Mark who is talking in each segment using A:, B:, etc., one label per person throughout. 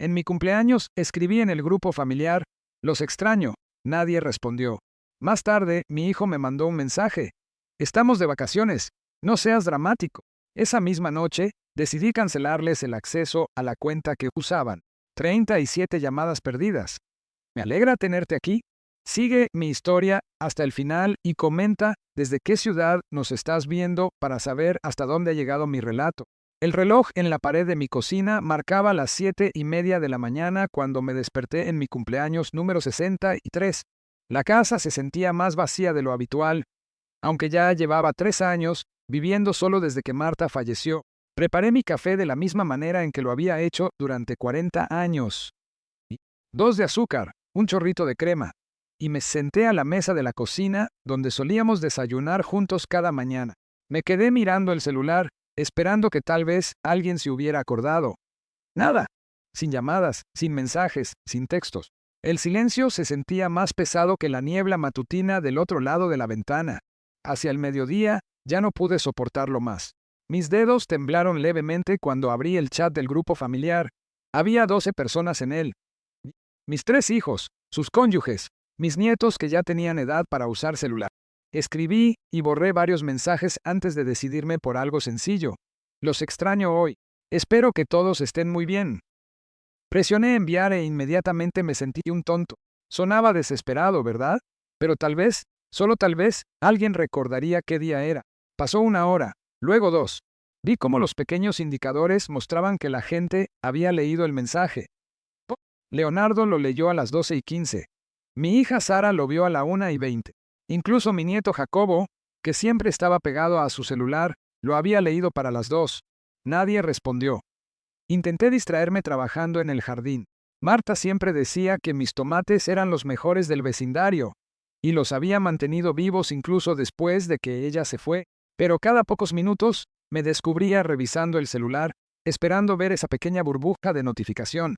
A: En mi cumpleaños escribí en el grupo familiar, los extraño. Nadie respondió. Más tarde, mi hijo me mandó un mensaje. Estamos de vacaciones. No seas dramático. Esa misma noche, decidí cancelarles el acceso a la cuenta que usaban. 37 llamadas perdidas. Me alegra tenerte aquí. Sigue mi historia hasta el final y comenta desde qué ciudad nos estás viendo para saber hasta dónde ha llegado mi relato. El reloj en la pared de mi cocina marcaba las 7:30 de la mañana cuando me desperté en mi cumpleaños número 63. La casa se sentía más vacía de lo habitual, aunque ya llevaba 3 años viviendo solo desde que Marta falleció. Preparé mi café de la misma manera en que lo había hecho durante 40 años. 2 de azúcar, un chorrito de crema. Y me senté a la mesa de la cocina, donde solíamos desayunar juntos cada mañana. Me quedé mirando el celular, esperando que tal vez alguien se hubiera acordado. Nada. Sin llamadas, sin mensajes, sin textos. El silencio se sentía más pesado que la niebla matutina del otro lado de la ventana. Hacia el mediodía, ya no pude soportarlo más. Mis dedos temblaron levemente cuando abrí el chat del grupo familiar. Había 12 personas en él. Mis 3 hijos, sus cónyuges, mis nietos que ya tenían edad para usar celular. Escribí y borré varios mensajes antes de decidirme por algo sencillo. Los extraño hoy. Espero que todos estén muy bien. Presioné enviar e inmediatamente me sentí un tonto. Sonaba desesperado, ¿verdad? Pero tal vez, solo tal vez, alguien recordaría qué día era. Pasó 1 hora, luego 2. Vi cómo los pequeños indicadores mostraban que la gente había leído el mensaje. Leonardo lo leyó a las 12:15. Mi hija Sara lo vio a la 1:20. Incluso mi nieto Jacobo, que siempre estaba pegado a su celular, lo había leído para las 2. Nadie respondió. Intenté distraerme trabajando en el jardín. Marta siempre decía que mis tomates eran los mejores del vecindario, y los había mantenido vivos incluso después de que ella se fue, pero cada pocos minutos me descubría revisando el celular, esperando ver esa pequeña burbuja de notificación.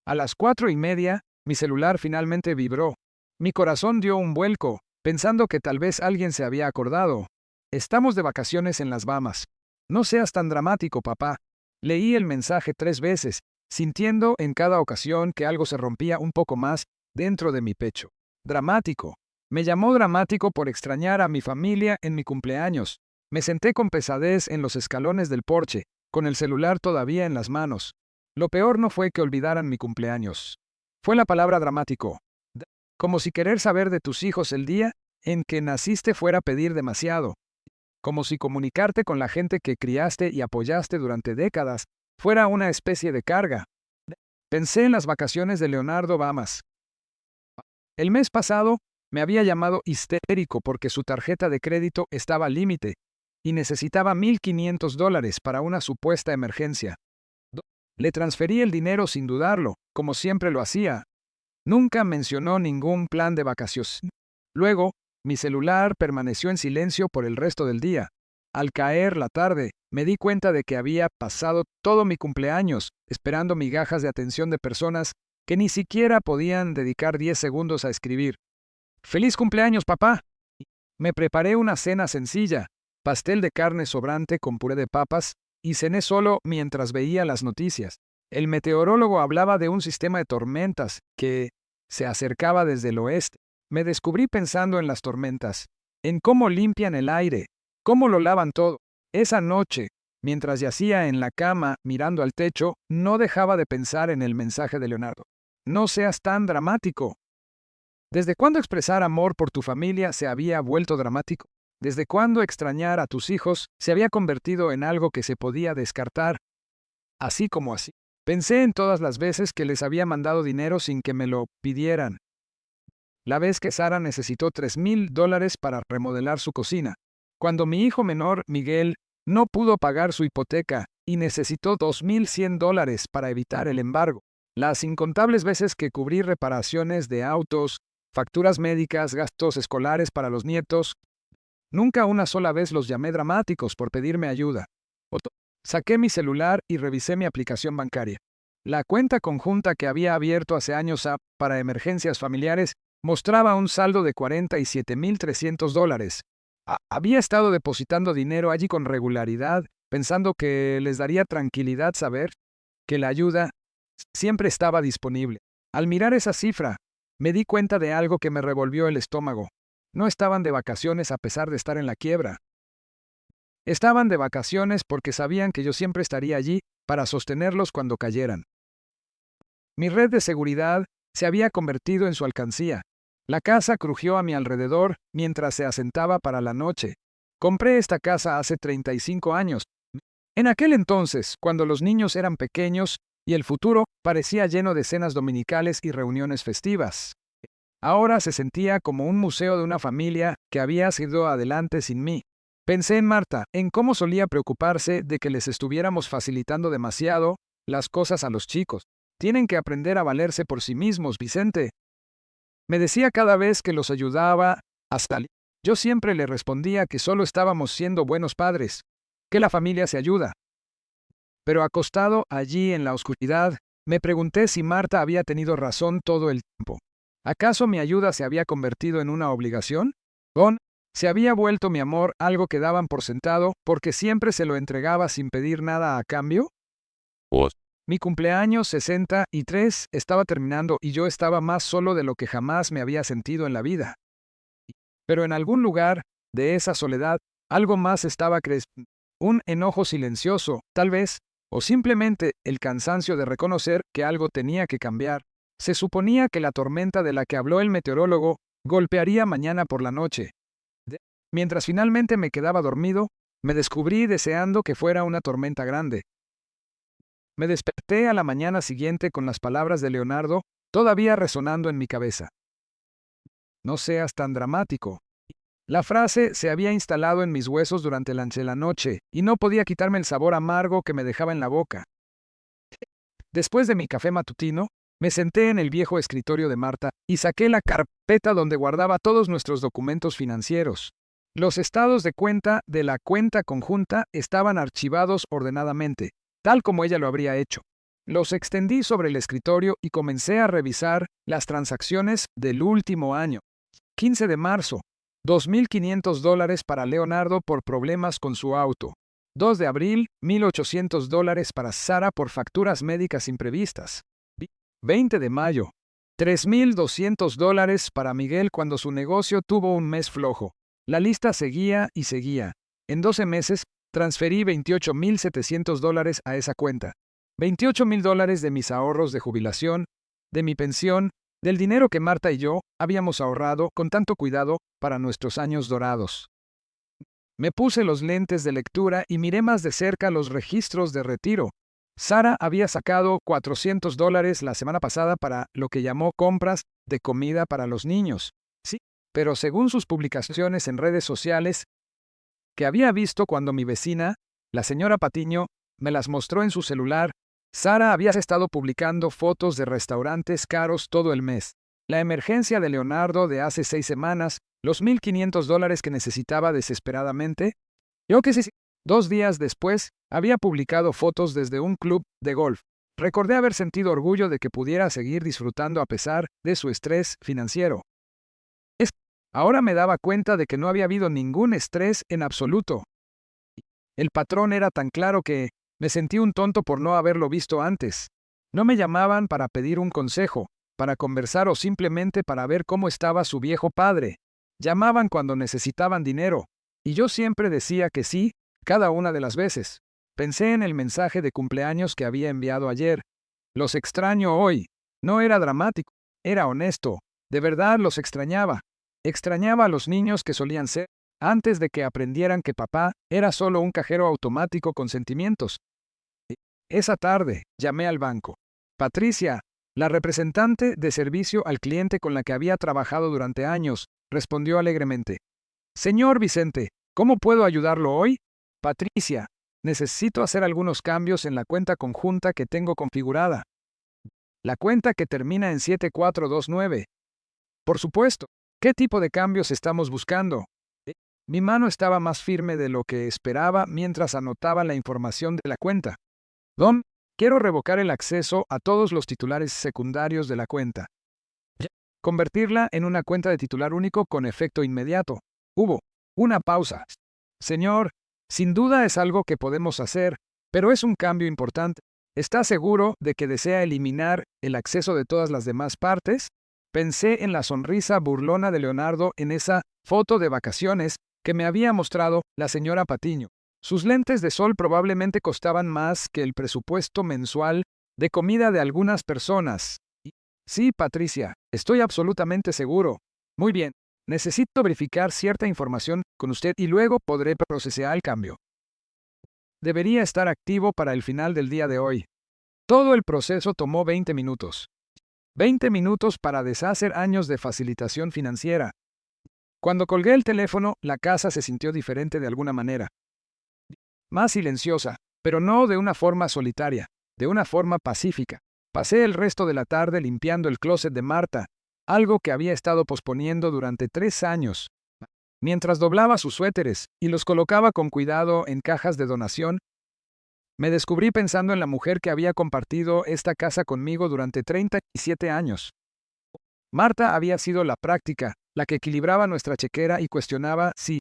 A: A las 4:30, mi celular finalmente vibró. Mi corazón dio un vuelco, pensando que tal vez alguien se había acordado. Estamos de vacaciones en las Bahamas. No seas tan dramático, papá. Leí el mensaje 3 veces, sintiendo en cada ocasión que algo se rompía un poco más dentro de mi pecho. Dramático. Me llamó dramático por extrañar a mi familia en mi cumpleaños. Me senté con pesadez en los escalones del porche, con el celular todavía en las manos. Lo peor no fue que olvidaran mi cumpleaños. Fue la palabra dramático. Como si querer saber de tus hijos el día en que naciste fuera pedir demasiado. Como si comunicarte con la gente que criaste y apoyaste durante décadas fuera una especie de carga. Pensé en las vacaciones de Leonardo Bahamas. El mes pasado me había llamado histérico porque su tarjeta de crédito estaba al límite y necesitaba $1,500 para una supuesta emergencia. Le transferí el dinero sin dudarlo, como siempre lo hacía. Nunca mencionó ningún plan de vacaciones. Luego, mi celular permaneció en silencio por el resto del día. Al caer la tarde, me di cuenta de que había pasado todo mi cumpleaños esperando migajas de atención de personas que ni siquiera podían dedicar 10 segundos a escribir. ¡Feliz cumpleaños, papá! Me preparé una cena sencilla, pastel de carne sobrante con puré de papas, y cené solo mientras veía las noticias. El meteorólogo hablaba de un sistema de tormentas que se acercaba desde el oeste. Me descubrí pensando en las tormentas, en cómo limpian el aire, cómo lo lavan todo. Esa noche, mientras yacía en la cama mirando al techo, no dejaba de pensar en el mensaje de Leonardo. No seas tan dramático. ¿Desde cuándo expresar amor por tu familia se había vuelto dramático? ¿Desde cuándo extrañar a tus hijos se había convertido en algo que se podía descartar? Así como así. Pensé en todas las veces que les había mandado dinero sin que me lo pidieran. La vez que Sara necesitó $3,000 para remodelar su cocina. Cuando mi hijo menor, Miguel, no pudo pagar su hipoteca y necesitó $2,100 para evitar el embargo. Las incontables veces que cubrí reparaciones de autos, facturas médicas, gastos escolares para los nietos. Nunca una sola vez los llamé dramáticos por pedirme ayuda. Saqué mi celular y revisé mi aplicación bancaria. La cuenta conjunta que había abierto hace años para emergencias familiares mostraba un saldo de $47,300. Había estado depositando dinero allí con regularidad, pensando que les daría tranquilidad saber que la ayuda siempre estaba disponible. Al mirar esa cifra, me di cuenta de algo que me revolvió el estómago. No estaban de vacaciones a pesar de estar en la quiebra. Estaban de vacaciones porque sabían que yo siempre estaría allí para sostenerlos cuando cayeran. Mi red de seguridad se había convertido en su alcancía. La casa crujió a mi alrededor mientras se asentaba para la noche. Compré esta casa hace 35 años. En aquel entonces, cuando los niños eran pequeños y el futuro parecía lleno de cenas dominicales y reuniones festivas. Ahora se sentía como un museo de una familia que había sido adelante sin mí. Pensé en Marta, en cómo solía preocuparse de que les estuviéramos facilitando demasiado las cosas a los chicos. Tienen que aprender a valerse por sí mismos, Vicente. Me decía cada vez que los ayudaba hasta... Yo siempre le respondía que solo estábamos siendo buenos padres, que la familia se ayuda. Pero acostado allí en la oscuridad, me pregunté si Marta había tenido razón todo el tiempo. ¿Acaso mi ayuda se había convertido en una obligación? ¿Se había vuelto mi amor algo que daban por sentado porque siempre se lo entregaba sin pedir nada a cambio? Mi cumpleaños 63 estaba terminando y yo estaba más solo de lo que jamás me había sentido en la vida. Pero en algún lugar de esa soledad, algo más estaba creciendo. Un enojo silencioso, tal vez, o simplemente el cansancio de reconocer que algo tenía que cambiar. Se suponía que la tormenta de la que habló el meteorólogo golpearía mañana por la noche. Mientras finalmente me quedaba dormido, me descubrí deseando que fuera una tormenta grande. Me desperté a la mañana siguiente con las palabras de Leonardo todavía resonando en mi cabeza. No seas tan dramático. La frase se había instalado en mis huesos durante la noche y no podía quitarme el sabor amargo que me dejaba en la boca. Después de mi café matutino, me senté en el viejo escritorio de Marta y saqué la carpeta donde guardaba todos nuestros documentos financieros. Los estados de cuenta de la cuenta conjunta estaban archivados ordenadamente, tal como ella lo habría hecho. Los extendí sobre el escritorio y comencé a revisar las transacciones del último año. 15 de marzo, $2,500 para Leonardo por problemas con su auto. 2 de abril, $1,800 para Sara por facturas médicas imprevistas. 20 de mayo, $3,200 para Miguel cuando su negocio tuvo un mes flojo. La lista seguía y seguía. En 12 meses, transferí $28,700 a esa cuenta. $28,000 de mis ahorros de jubilación, de mi pensión, del dinero que Marta y yo habíamos ahorrado con tanto cuidado para nuestros años dorados. Me puse los lentes de lectura y miré más de cerca los registros de retiro. Sara había sacado $400 la semana pasada para lo que llamó compras de comida para los niños. Sí, pero según sus publicaciones en redes sociales, que había visto cuando mi vecina, la señora Patiño, me las mostró en su celular, Sara había estado publicando fotos de restaurantes caros todo el mes. La emergencia de Leonardo de hace 6 semanas, los $1,500 que necesitaba desesperadamente. Yo que sé, 2 días después, había publicado fotos desde un club de golf. Recordé haber sentido orgullo de que pudiera seguir disfrutando a pesar de su estrés financiero. Ahora me daba cuenta de que no había habido ningún estrés en absoluto. El patrón era tan claro que me sentí un tonto por no haberlo visto antes. No me llamaban para pedir un consejo, para conversar o simplemente para ver cómo estaba su viejo padre. Llamaban cuando necesitaban dinero, y yo siempre decía que sí, cada una de las veces. Pensé en el mensaje de cumpleaños que había enviado ayer. Los extraño hoy. No era dramático, era honesto. De verdad los extrañaba. Extrañaba a los niños que solían ser, antes de que aprendieran que papá era solo un cajero automático con sentimientos. Esa tarde, llamé al banco. Patricia, la representante de servicio al cliente con la que había trabajado durante años, respondió alegremente. Señor Vicente, ¿cómo puedo ayudarlo hoy? Patricia, necesito hacer algunos cambios en la cuenta conjunta que tengo configurada. La cuenta que termina en 7429. Por supuesto. ¿Qué tipo de cambios estamos buscando? Mi mano estaba más firme de lo que esperaba mientras anotaba la información de la cuenta. Quiero revocar el acceso a todos los titulares secundarios de la cuenta. Convertirla en una cuenta de titular único con efecto inmediato. Hubo una pausa. Señor, sin duda es algo que podemos hacer, pero es un cambio importante. ¿Está seguro de que desea eliminar el acceso de todas las demás partes? Pensé en la sonrisa burlona de Leonardo en esa foto de vacaciones que me había mostrado la señora Patiño. Sus lentes de sol probablemente costaban más que el presupuesto mensual de comida de algunas personas. Sí, Patricia, estoy absolutamente seguro. Muy bien, necesito verificar cierta información con usted y luego podré procesar el cambio. Debería estar activo para el final del día de hoy. Todo el proceso tomó 20 minutos. 20 minutos para deshacer años de facilitación financiera. Cuando colgué el teléfono, la casa se sintió diferente de alguna manera. Más silenciosa, pero no de una forma solitaria, de una forma pacífica. Pasé el resto de la tarde limpiando el closet de Marta, algo que había estado posponiendo durante 3 años. Mientras doblaba sus suéteres y los colocaba con cuidado en cajas de donación, me descubrí pensando en la mujer que había compartido esta casa conmigo durante 37 años. Marta había sido la práctica, la que equilibraba nuestra chequera y cuestionaba si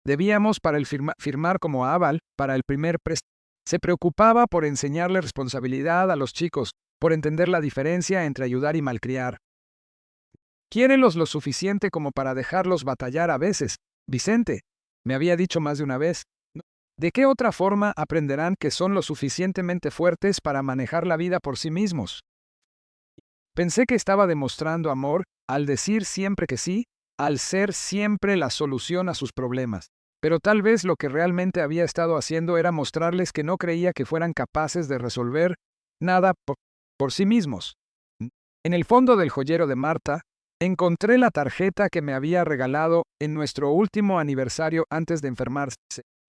A: debíamos para el firmar como aval para el primer préstamo. Se preocupaba por enseñarle responsabilidad a los chicos, por entender la diferencia entre ayudar y malcriar. Quiérelos lo suficiente como para dejarlos batallar a veces, Vicente, me había dicho más de una vez. ¿De qué otra forma aprenderán que son lo suficientemente fuertes para manejar la vida por sí mismos? Pensé que estaba demostrando amor al decir siempre que sí, al ser siempre la solución a sus problemas. Pero tal vez lo que realmente había estado haciendo era mostrarles que no creía que fueran capaces de resolver nada por sí mismos. En el fondo del joyero de Marta, encontré la tarjeta que me había regalado en nuestro último aniversario antes de enfermarse.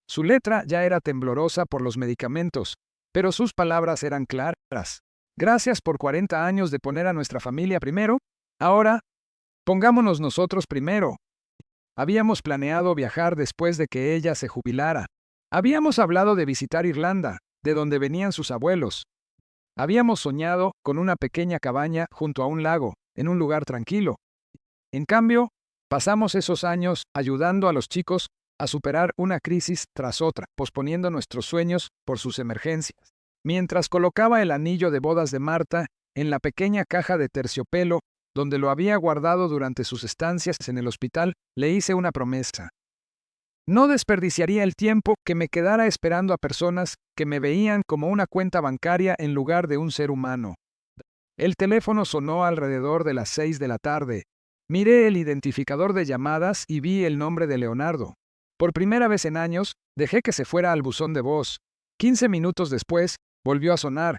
A: Su letra ya era temblorosa por los medicamentos, pero sus palabras eran claras. Gracias por 40 años de poner a nuestra familia primero. Ahora, pongámonos nosotros primero. Habíamos planeado viajar después de que ella se jubilara. Habíamos hablado de visitar Irlanda, de donde venían sus abuelos. Habíamos soñado con una pequeña cabaña junto a un lago, en un lugar tranquilo. En cambio, pasamos esos años ayudando a los chicos a superar una crisis tras otra, posponiendo nuestros sueños por sus emergencias. Mientras colocaba el anillo de bodas de Marta en la pequeña caja de terciopelo donde lo había guardado durante sus estancias en el hospital, le hice una promesa. No desperdiciaría el tiempo que me quedara esperando a personas que me veían como una cuenta bancaria en lugar de un ser humano. El teléfono sonó alrededor de las 6 de la tarde. Miré el identificador de llamadas y vi el nombre de Leonardo. Por primera vez en años, dejé que se fuera al buzón de voz. 15 minutos después, volvió a sonar.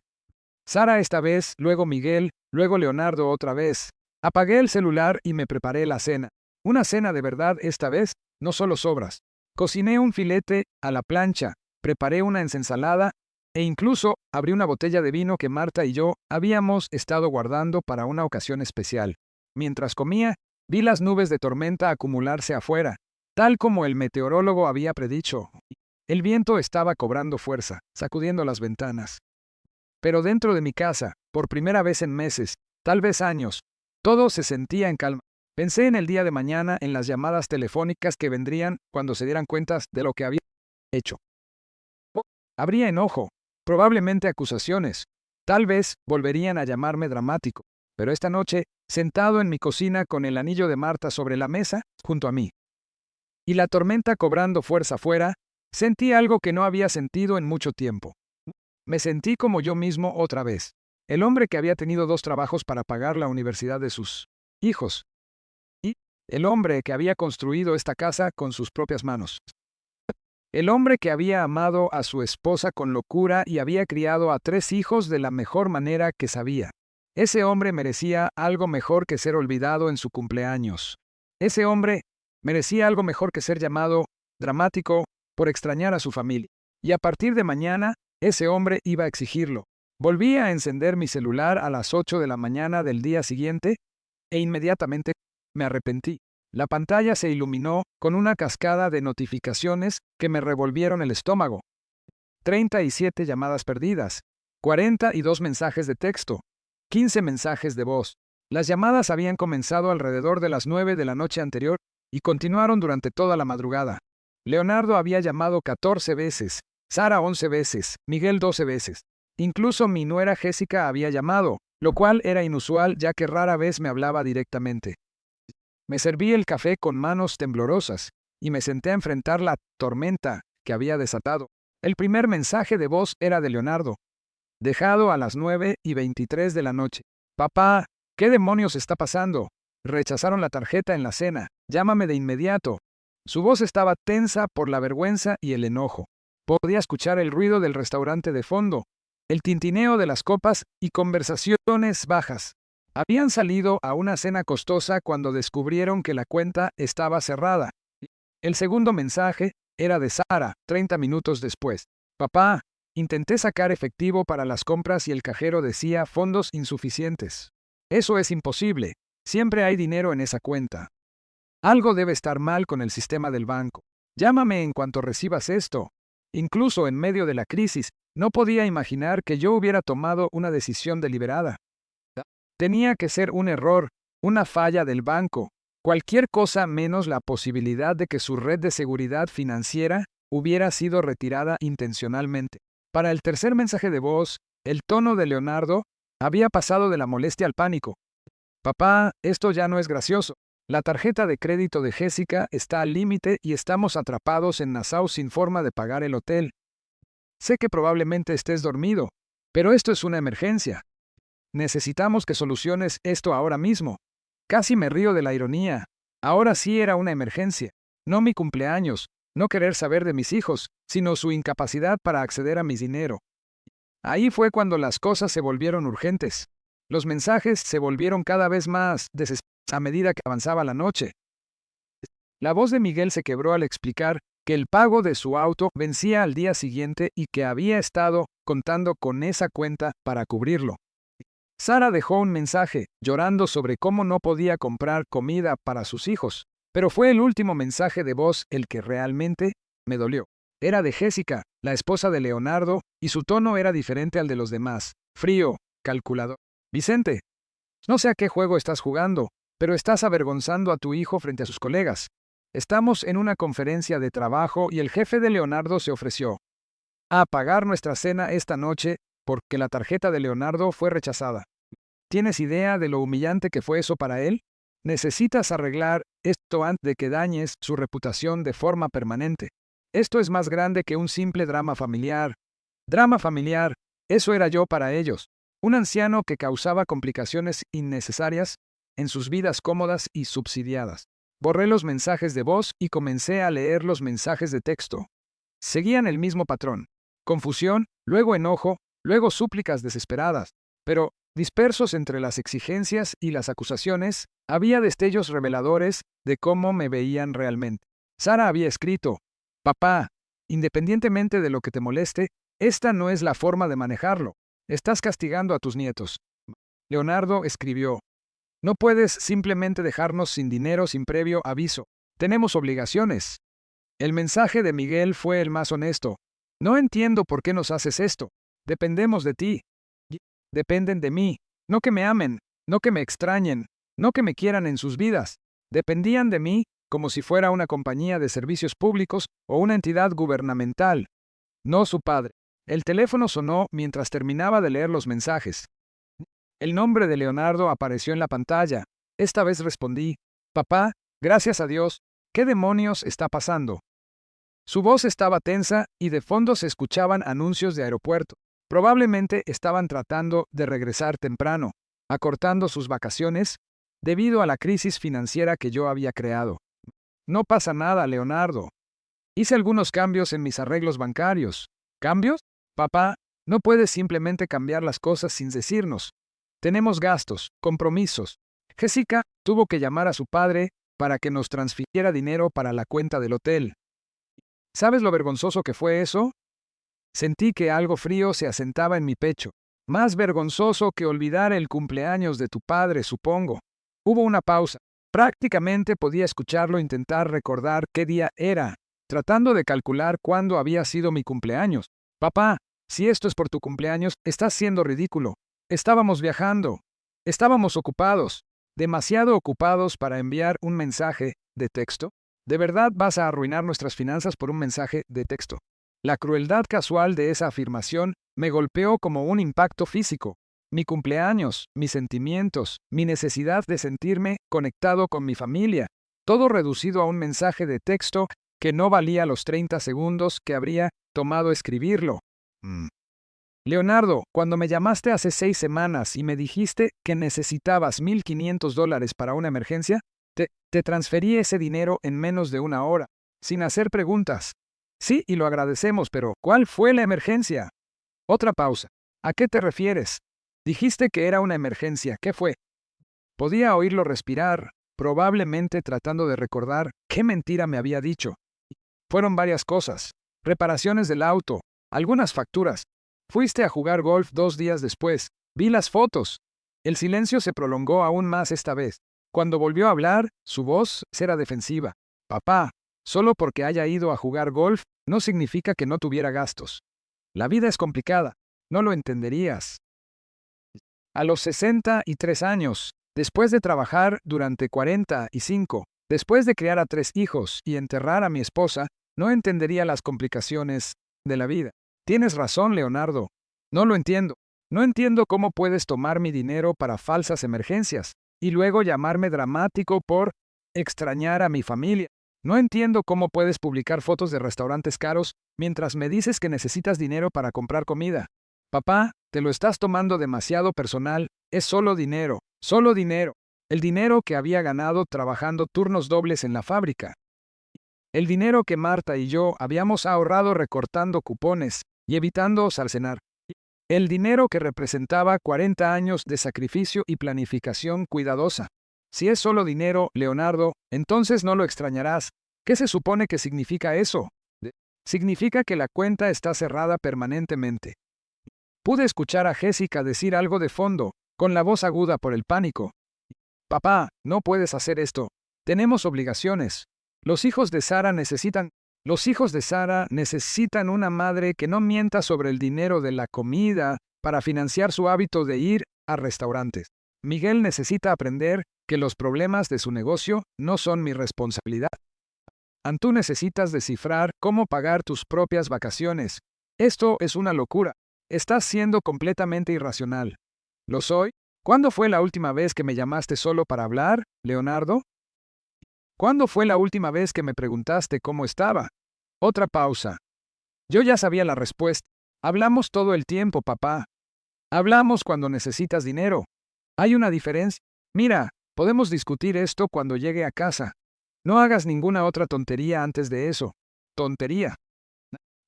A: Sara esta vez, luego Miguel, luego Leonardo otra vez. Apagué el celular y me preparé la cena. Una cena de verdad esta vez, no solo sobras. Cociné un filete a la plancha, preparé una ensalada e incluso abrí una botella de vino que Marta y yo habíamos estado guardando para una ocasión especial. Mientras comía, vi las nubes de tormenta acumularse afuera, tal como el meteorólogo había predicho. El viento estaba cobrando fuerza, sacudiendo las ventanas. Pero dentro de mi casa, por primera vez en meses, tal vez años, todo se sentía en calma. Pensé en el día de mañana, en las llamadas telefónicas que vendrían cuando se dieran cuenta de lo que había hecho. Habría enojo, probablemente acusaciones. Tal vez volverían a llamarme dramático. Pero esta noche, sentado en mi cocina con el anillo de Marta sobre la mesa, junto a mí, y la tormenta cobrando fuerza afuera, sentí algo que no había sentido en mucho tiempo. Me sentí como yo mismo otra vez. El hombre que había tenido 2 trabajos para pagar la universidad de sus hijos. Y el hombre que había construido esta casa con sus propias manos. El hombre que había amado a su esposa con locura y había criado a 3 hijos de la mejor manera que sabía. Ese hombre merecía algo mejor que ser olvidado en su cumpleaños. Ese hombre merecía algo mejor que ser llamado dramático por extrañar a su familia. Y a partir de mañana, ese hombre iba a exigirlo. Volví a encender mi celular a las 8 de la mañana del día siguiente e inmediatamente me arrepentí. La pantalla se iluminó con una cascada de notificaciones que me revolvieron el estómago. 37 llamadas perdidas, 42 mensajes de texto, 15 mensajes de voz. Las llamadas habían comenzado alrededor de las 9 de la noche anterior y continuaron durante toda la madrugada. Leonardo había llamado 14 veces, Sara 11 veces, Miguel 12 veces. Incluso mi nuera Jessica había llamado, lo cual era inusual ya que rara vez me hablaba directamente. Me serví el café con manos temblorosas y me senté a enfrentar la tormenta que había desatado. El primer mensaje de voz era de Leonardo, dejado a las 9:23 de la noche. Papá, ¿qué demonios está pasando? Rechazaron la tarjeta en la cena. Llámame de inmediato. Su voz estaba tensa por la vergüenza y el enojo. Podía escuchar el ruido del restaurante de fondo, el tintineo de las copas y conversaciones bajas. Habían salido a una cena costosa cuando descubrieron que la cuenta estaba cerrada. El segundo mensaje era de Sara, 30 minutos después. Papá, intenté sacar efectivo para las compras y el cajero decía fondos insuficientes. Eso es imposible. Siempre hay dinero en esa cuenta. Algo debe estar mal con el sistema del banco. Llámame en cuanto recibas esto. Incluso en medio de la crisis, no podía imaginar que yo hubiera tomado una decisión deliberada. Tenía que ser un error, una falla del banco, cualquier cosa menos la posibilidad de que su red de seguridad financiera hubiera sido retirada intencionalmente. Para el tercer mensaje de voz, el tono de Leonardo había pasado de la molestia al pánico. Papá, esto ya no es gracioso. La tarjeta de crédito de Jessica está al límite y estamos atrapados en Nassau sin forma de pagar el hotel. Sé que probablemente estés dormido, pero esto es una emergencia. Necesitamos que soluciones esto ahora mismo. Casi me río de la ironía. Ahora sí era una emergencia. No mi cumpleaños, no querer saber de mis hijos, sino su incapacidad para acceder a mi dinero. Ahí fue cuando las cosas se volvieron urgentes. Los mensajes se volvieron cada vez más desesperados a medida que avanzaba la noche. La voz de Miguel se quebró al explicar que el pago de su auto vencía al día siguiente y que había estado contando con esa cuenta para cubrirlo. Sara dejó un mensaje, llorando sobre cómo no podía comprar comida para sus hijos, pero fue el último mensaje de voz el que realmente me dolió. Era de Jessica, la esposa de Leonardo, y su tono era diferente al de los demás, frío, calculador. Vicente, no sé a qué juego estás jugando, pero estás avergonzando a tu hijo frente a sus colegas. Estamos en una conferencia de trabajo y el jefe de Leonardo se ofreció a pagar nuestra cena esta noche porque la tarjeta de Leonardo fue rechazada. ¿Tienes idea de lo humillante que fue eso para él? Necesitas arreglar esto antes de que dañes su reputación de forma permanente. Esto es más grande que un simple drama familiar. Drama familiar, eso era yo para ellos. Un anciano que causaba complicaciones innecesarias en sus vidas cómodas y subsidiadas. Borré los mensajes de voz y comencé a leer los mensajes de texto. Seguían el mismo patrón. Confusión, luego enojo, luego súplicas desesperadas. Pero, dispersos entre las exigencias y las acusaciones, había destellos reveladores de cómo me veían realmente. Sara había escrito, papá, independientemente de lo que te moleste, esta no es la forma de manejarlo. Estás castigando a tus nietos. Leonardo escribió, no puedes simplemente dejarnos sin dinero sin previo aviso. Tenemos obligaciones. El mensaje de Miguel fue el más honesto. No entiendo por qué nos haces esto. Dependemos de ti. Dependen de mí. No que me amen, no que me extrañen, no que me quieran en sus vidas. Dependían de mí como si fuera una compañía de servicios públicos o una entidad gubernamental. No su padre. El teléfono sonó mientras terminaba de leer los mensajes. El nombre de Leonardo apareció en la pantalla. Esta vez respondí, papá, gracias a Dios, ¿qué demonios está pasando? Su voz estaba tensa y de fondo se escuchaban anuncios de aeropuerto. Probablemente estaban tratando de regresar temprano, acortando sus vacaciones, debido a la crisis financiera que yo había creado. No pasa nada, Leonardo. Hice algunos cambios en mis arreglos bancarios. ¿Cambios? Papá, no puedes simplemente cambiar las cosas sin decirnos. Tenemos gastos, compromisos. Jessica tuvo que llamar a su padre para que nos transfiriera dinero para la cuenta del hotel. ¿Sabes lo vergonzoso que fue eso? Sentí que algo frío se asentaba en mi pecho. Más vergonzoso que olvidar el cumpleaños de tu padre, supongo. Hubo una pausa. Prácticamente podía escucharlo intentar recordar qué día era, tratando de calcular cuándo había sido mi cumpleaños. Papá, si esto es por tu cumpleaños, estás siendo ridículo. Estábamos viajando. Estábamos ocupados. Demasiado ocupados para enviar un mensaje de texto. ¿De verdad vas a arruinar nuestras finanzas por un mensaje de texto? La crueldad casual de esa afirmación me golpeó como un impacto físico. Mi cumpleaños, mis sentimientos, mi necesidad de sentirme conectado con mi familia, todo reducido a un mensaje de texto que no valía los 30 segundos que habría tomado escribirlo. Leonardo, cuando me llamaste hace 6 semanas y me dijiste que necesitabas $1,500 para una emergencia, te transferí ese dinero en menos de una hora, sin hacer preguntas. Sí, y lo agradecemos, pero ¿cuál fue la emergencia? Otra pausa. ¿A qué te refieres? Dijiste que era una emergencia. ¿Qué fue? Podía oírlo respirar, probablemente tratando de recordar qué mentira me había dicho. Fueron varias cosas. Reparaciones del auto, algunas facturas. Fuiste a jugar golf 2 días después. Vi las fotos. El silencio se prolongó aún más esta vez. Cuando volvió a hablar, su voz era defensiva. Papá, solo porque haya ido a jugar golf no significa que no tuviera gastos. La vida es complicada. No lo entenderías. A los 63 años, después de trabajar durante 45, después de criar a 3 hijos y enterrar a mi esposa, no entendería las complicaciones de la vida. Tienes razón, Leonardo. No lo entiendo. No entiendo cómo puedes tomar mi dinero para falsas emergencias y luego llamarme dramático por extrañar a mi familia. No entiendo cómo puedes publicar fotos de restaurantes caros mientras me dices que necesitas dinero para comprar comida. Papá, te lo estás tomando demasiado personal. Es solo dinero. Solo dinero. El dinero que había ganado trabajando turnos dobles en la fábrica. El dinero que Marta y yo habíamos ahorrado recortando cupones y evitando cenar. El dinero que representaba 40 años de sacrificio y planificación cuidadosa. Si es solo dinero, Leonardo, entonces no lo extrañarás. ¿Qué se supone que significa eso? Significa que la cuenta está cerrada permanentemente. Pude escuchar a Jessica decir algo de fondo, con la voz aguda por el pánico. Papá, no puedes hacer esto. Tenemos obligaciones. Los hijos de Sara necesitan una madre que no mienta sobre el dinero de la comida para financiar su hábito de ir a restaurantes. Miguel necesita aprender que los problemas de su negocio no son mi responsabilidad. Tú necesitas descifrar cómo pagar tus propias vacaciones. Esto es una locura. Estás siendo completamente irracional. ¿Lo soy? ¿Cuándo fue la última vez que me llamaste solo para hablar, Leonardo? ¿Cuándo fue la última vez que me preguntaste cómo estaba? Otra pausa. Yo ya sabía la respuesta. Hablamos todo el tiempo, papá. Hablamos cuando necesitas dinero. Hay una diferencia. Mira, podemos discutir esto cuando llegue a casa. No hagas ninguna otra tontería antes de eso. Tontería.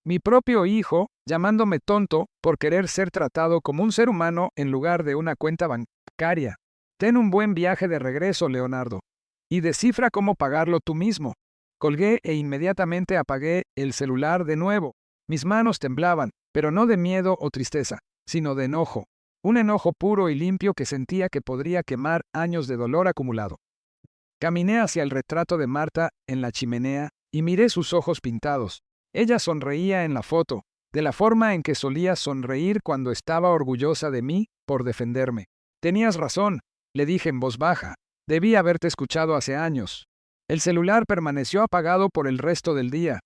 A: Mi propio hijo, llamándome tonto por querer ser tratado como un ser humano en lugar de una cuenta bancaria. Ten un buen viaje de regreso, Leonardo. Y descifra cómo pagarlo tú mismo. Colgué e inmediatamente apagué el celular de nuevo. Mis manos temblaban, pero no de miedo o tristeza, sino de enojo. Un enojo puro y limpio que sentía que podría quemar años de dolor acumulado. Caminé hacia el retrato de Marta en la chimenea y miré sus ojos pintados. Ella sonreía en la foto, de la forma en que solía sonreír cuando estaba orgullosa de mí por defenderme. Tenías razón, le dije en voz baja. Debí haberte escuchado hace años. El celular permaneció apagado por el resto del día.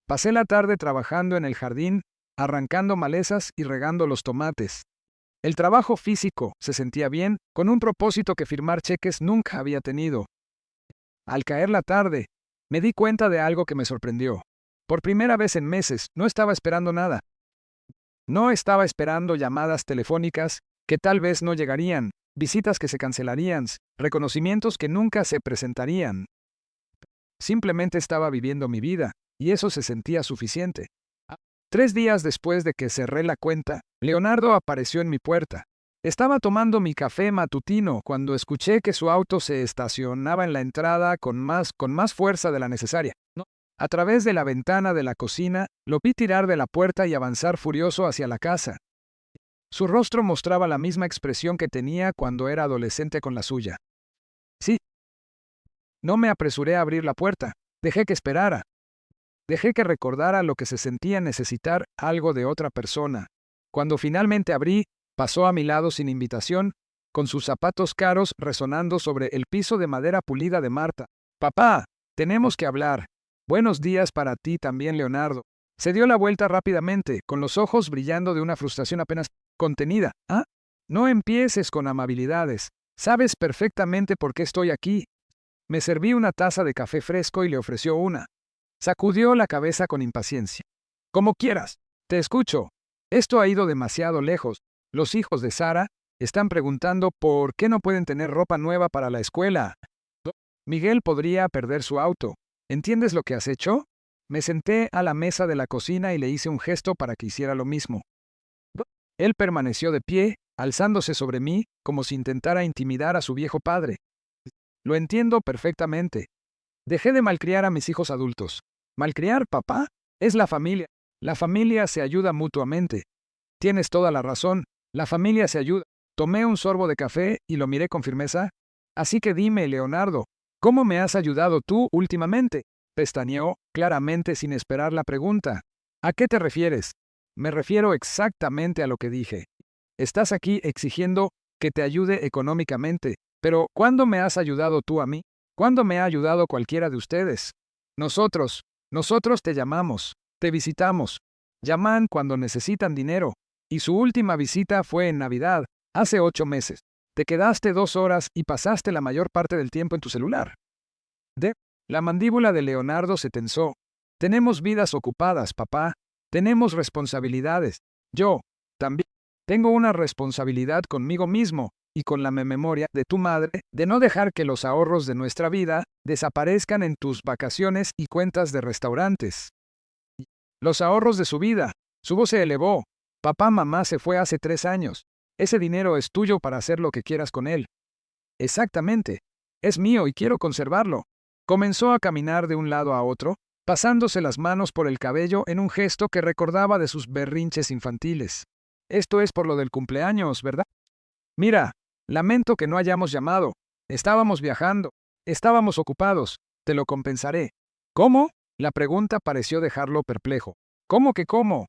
A: Pasé la tarde trabajando en el jardín, arrancando malezas y regando los tomates. El trabajo físico se sentía bien, con un propósito que firmar cheques nunca había tenido. Al caer la tarde, me di cuenta de algo que me sorprendió. Por primera vez en meses, no estaba esperando nada. No estaba esperando llamadas telefónicas que tal vez no llegarían, visitas que se cancelarían, reconocimientos que nunca se presentarían. Simplemente estaba viviendo mi vida, y eso se sentía suficiente. 3 días después de que cerré la cuenta, Leonardo apareció en mi puerta. Estaba tomando mi café matutino cuando escuché que su auto se estacionaba en la entrada con más fuerza de la necesaria. A través de la ventana de la cocina, lo vi tirar de la puerta y avanzar furioso hacia la casa. Su rostro mostraba la misma expresión que tenía cuando era adolescente con la suya. Sí. No me apresuré a abrir la puerta. Dejé que esperara. Dejé que recordara lo que se sentía necesitar algo de otra persona. Cuando finalmente abrí, pasó a mi lado sin invitación, con sus zapatos caros resonando sobre el piso de madera pulida de Marta. Papá, tenemos que hablar. Buenos días para ti también, Leonardo. Se dio la vuelta rápidamente, con los ojos brillando de una frustración apenas contenida. ¿Ah? No empieces con amabilidades. Sabes perfectamente por qué estoy aquí. Me serví una taza de café fresco y le ofreció una. Sacudió la cabeza con impaciencia. Como quieras. Te escucho. Esto ha ido demasiado lejos. Los hijos de Sara están preguntando por qué no pueden tener ropa nueva para la escuela. Miguel podría perder su auto. ¿Entiendes lo que has hecho? Me senté a la mesa de la cocina y le hice un gesto para que hiciera lo mismo. Él permaneció de pie, alzándose sobre mí, como si intentara intimidar a su viejo padre. Lo entiendo perfectamente. Dejé de malcriar a mis hijos adultos. ¿Malcriar, papá? Es la familia. La familia se ayuda mutuamente. Tienes toda la razón. La familia se ayuda. Tomé un sorbo de café y lo miré con firmeza. Así que dime, Leonardo, ¿cómo me has ayudado tú últimamente? Pestañeó, claramente sin esperar la pregunta. ¿A qué te refieres? Me refiero exactamente a lo que dije. Estás aquí exigiendo que te ayude económicamente, pero ¿cuándo me has ayudado tú a mí? ¿Cuándo me ha ayudado cualquiera de ustedes? Nosotros te llamamos, te visitamos. Llaman cuando necesitan dinero. Y su última visita fue en Navidad, hace 8 meses. Te quedaste 2 horas y pasaste la mayor parte del tiempo en tu celular. La mandíbula de Leonardo se tensó. Tenemos vidas ocupadas, papá. Tenemos responsabilidades. Yo, también, tengo una responsabilidad conmigo mismo y con la memoria de tu madre de no dejar que los ahorros de nuestra vida desaparezcan en tus vacaciones y cuentas de restaurantes. Los ahorros de su vida. Su voz se elevó. Mamá se fue hace 3 años. Ese dinero es tuyo para hacer lo que quieras con él. Exactamente. Es mío y quiero conservarlo. Comenzó a caminar de un lado a otro, pasándose las manos por el cabello en un gesto que recordaba de sus berrinches infantiles. Esto es por lo del cumpleaños, ¿verdad? Mira, lamento que no hayamos llamado. Estábamos viajando. Estábamos ocupados. Te lo compensaré. ¿Cómo? La pregunta pareció dejarlo perplejo. ¿Cómo que cómo?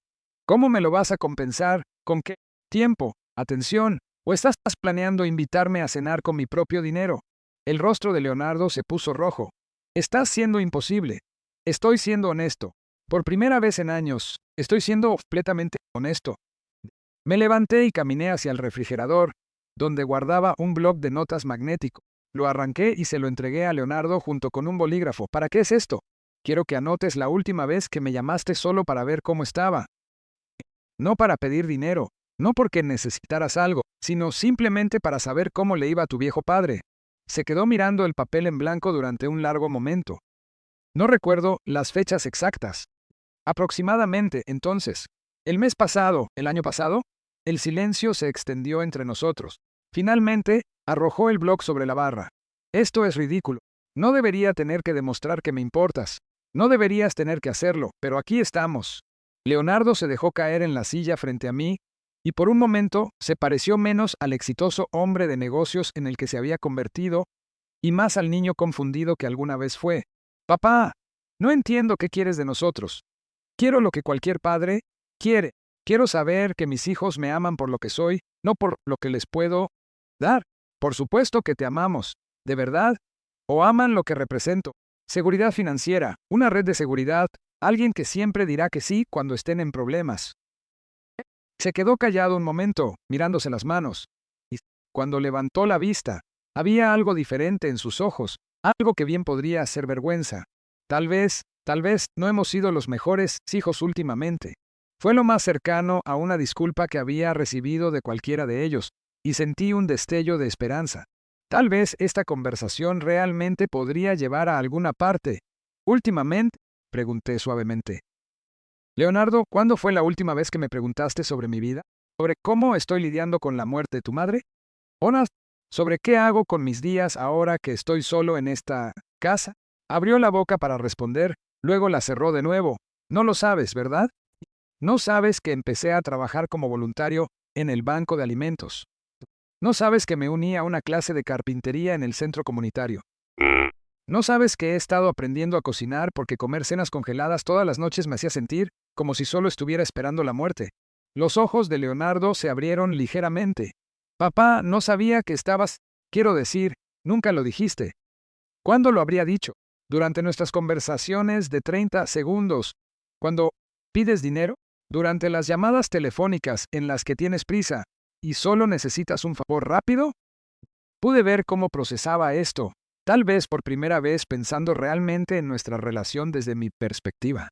A: ¿Cómo me lo vas a compensar? ¿Con qué tiempo? ¿Atención? ¿O estás planeando invitarme a cenar con mi propio dinero? El rostro de Leonardo se puso rojo. Estás siendo imposible. Estoy siendo honesto. Por primera vez en años, estoy siendo completamente honesto. Me levanté y caminé hacia el refrigerador, donde guardaba un bloc de notas magnético. Lo arranqué y se lo entregué a Leonardo junto con un bolígrafo. ¿Para qué es esto? Quiero que anotes la última vez que me llamaste solo para ver cómo estaba. No para pedir dinero, no porque necesitaras algo, sino simplemente para saber cómo le iba a tu viejo padre. Se quedó mirando el papel en blanco durante un largo momento. No recuerdo las fechas exactas. Aproximadamente, entonces. El mes pasado, el año pasado, el silencio se extendió entre nosotros. Finalmente, arrojó el bloc sobre la barra. Esto es ridículo. No debería tener que demostrar que me importas. No deberías tener que hacerlo, pero aquí estamos. Leonardo se dejó caer en la silla frente a mí, y por un momento se pareció menos al exitoso hombre de negocios en el que se había convertido, y más al niño confundido que alguna vez fue. Papá, no entiendo qué quieres de nosotros. Quiero lo que cualquier padre quiere. Quiero saber que mis hijos me aman por lo que soy, no por lo que les puedo dar. Por supuesto que te amamos. ¿De verdad? ¿O aman lo que represento? Seguridad financiera, una red de seguridad, alguien que siempre dirá que sí cuando estén en problemas. Se quedó callado un momento, mirándose las manos. Y cuando levantó la vista, había algo diferente en sus ojos, algo que bien podría ser vergüenza. Tal vez, no hemos sido los mejores hijos últimamente. Fue lo más cercano a una disculpa que había recibido de cualquiera de ellos, y sentí un destello de esperanza. Tal vez esta conversación realmente podría llevar a alguna parte. Últimamente, pregunté suavemente. Leonardo, ¿cuándo fue la última vez que me preguntaste sobre mi vida? ¿Sobre cómo estoy lidiando con la muerte de tu madre? ¿Onas? ¿Sobre qué hago con mis días ahora que estoy solo en esta casa? Abrió la boca para responder, luego la cerró de nuevo. No lo sabes, ¿verdad? No sabes que empecé a trabajar como voluntario en el banco de alimentos. No sabes que me uní a una clase de carpintería en el centro comunitario. No sabes que he estado aprendiendo a cocinar porque comer cenas congeladas todas las noches me hacía sentir como si solo estuviera esperando la muerte. Los ojos de Leonardo se abrieron ligeramente. Papá, no sabía que estabas... Quiero decir, nunca lo dijiste. ¿Cuándo lo habría dicho? Durante nuestras conversaciones de 30 segundos. Cuando ¿Pides dinero? Durante las llamadas telefónicas en las que tienes prisa y solo necesitas un favor rápido. Pude ver cómo procesaba esto, tal vez por primera vez pensando realmente en nuestra relación desde mi perspectiva.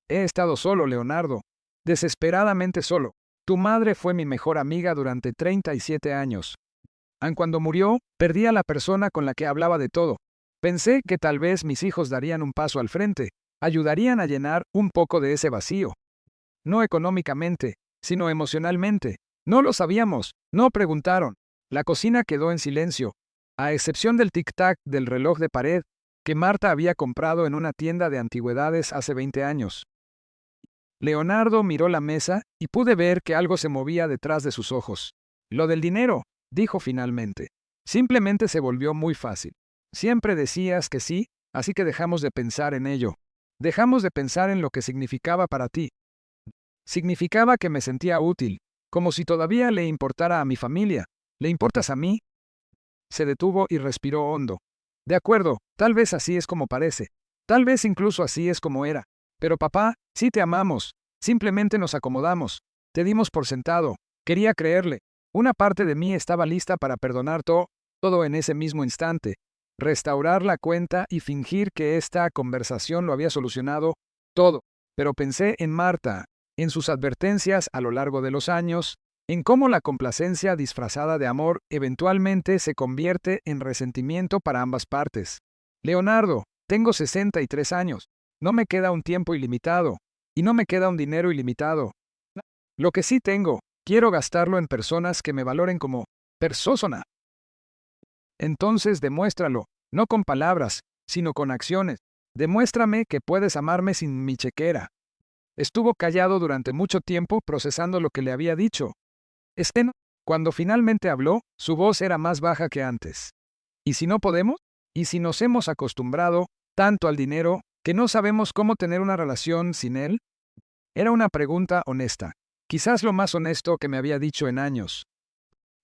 A: He estado solo, Leonardo, desesperadamente solo. Tu madre fue mi mejor amiga durante 37 años. Aun cuando murió, perdí a la persona con la que hablaba de todo. Pensé que tal vez mis hijos darían un paso al frente, ayudarían a llenar un poco de ese vacío. No económicamente, sino emocionalmente. No lo sabíamos, no preguntaron. La cocina quedó en silencio, a excepción del tic-tac del reloj de pared que Marta había comprado en una tienda de antigüedades hace 20 años. Leonardo miró la mesa y pude ver que algo se movía detrás de sus ojos. Lo del dinero, dijo finalmente. Simplemente se volvió muy fácil. Siempre decías que sí, así que dejamos de pensar en ello. Dejamos de pensar en lo que significaba para ti. Significaba que me sentía útil, como si todavía le importara a mi familia. ¿Le importas a mí? Se detuvo y respiró hondo. De acuerdo, tal vez así es como parece. Tal vez incluso así es como era. Pero papá, sí te amamos. Simplemente nos acomodamos. Te dimos por sentado. Quería creerle. Una parte de mí estaba lista para perdonar todo en ese mismo instante. Restaurar la cuenta y fingir que esta conversación lo había solucionado todo. Pero pensé en Marta, en sus advertencias a lo largo de los años, en cómo la complacencia disfrazada de amor eventualmente se convierte en resentimiento para ambas partes. Leonardo, tengo 63 años. No me queda un tiempo ilimitado. Y no me queda un dinero ilimitado. Lo que sí tengo, quiero gastarlo en personas que me valoren como persona. Entonces demuéstralo, no con palabras, sino con acciones. Demuéstrame que puedes amarme sin mi chequera. Estuvo callado durante mucho tiempo procesando lo que le había dicho. Cuando finalmente habló, su voz era más baja que antes. ¿Y si no podemos? ¿Y si nos hemos acostumbrado tanto al dinero que no sabemos cómo tener una relación sin él? Era una pregunta honesta, quizás lo más honesto que me había dicho en años.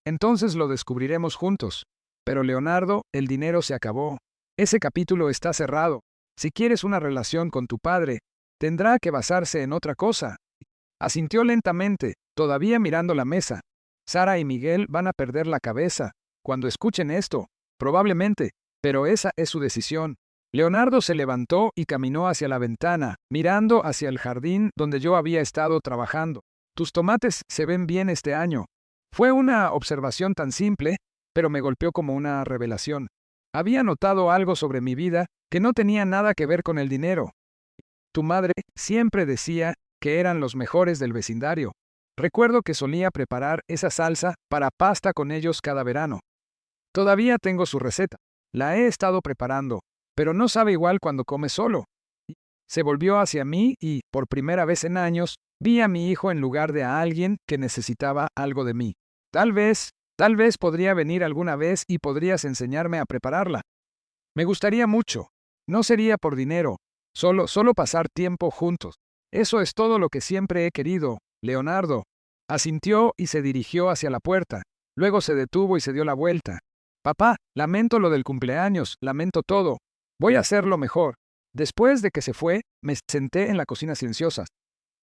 A: Entonces lo descubriremos juntos. Pero Leonardo, el dinero se acabó. Ese capítulo está cerrado. Si quieres una relación con tu padre, tendrá que basarse en otra cosa. Asintió lentamente, todavía mirando la mesa. Sara y Miguel van a perder la cabeza cuando escuchen esto, probablemente, pero esa es su decisión. Leonardo se levantó y caminó hacia la ventana, mirando hacia el jardín donde yo había estado trabajando. Tus tomates se ven bien este año. Fue una observación tan simple, pero me golpeó como una revelación. Había notado algo sobre mi vida que no tenía nada que ver con el dinero. Tu madre siempre decía que eran los mejores del vecindario. Recuerdo que solía preparar esa salsa para pasta con ellos cada verano. Todavía tengo su receta. La he estado preparando, pero no sabe igual cuando come solo. Se volvió hacia mí y, por primera vez en años, vi a mi hijo en lugar de a alguien que necesitaba algo de mí. Tal vez podría venir alguna vez y podrías enseñarme a prepararla. Me gustaría mucho. No sería por dinero, solo pasar tiempo juntos. Eso es todo lo que siempre he querido, Leonardo. Asintió y se dirigió hacia la puerta. Luego se detuvo y se dio la vuelta. Papá, lamento lo del cumpleaños, lamento todo. Voy a hacerlo mejor. Después de que se fue, me senté en la cocina silenciosa.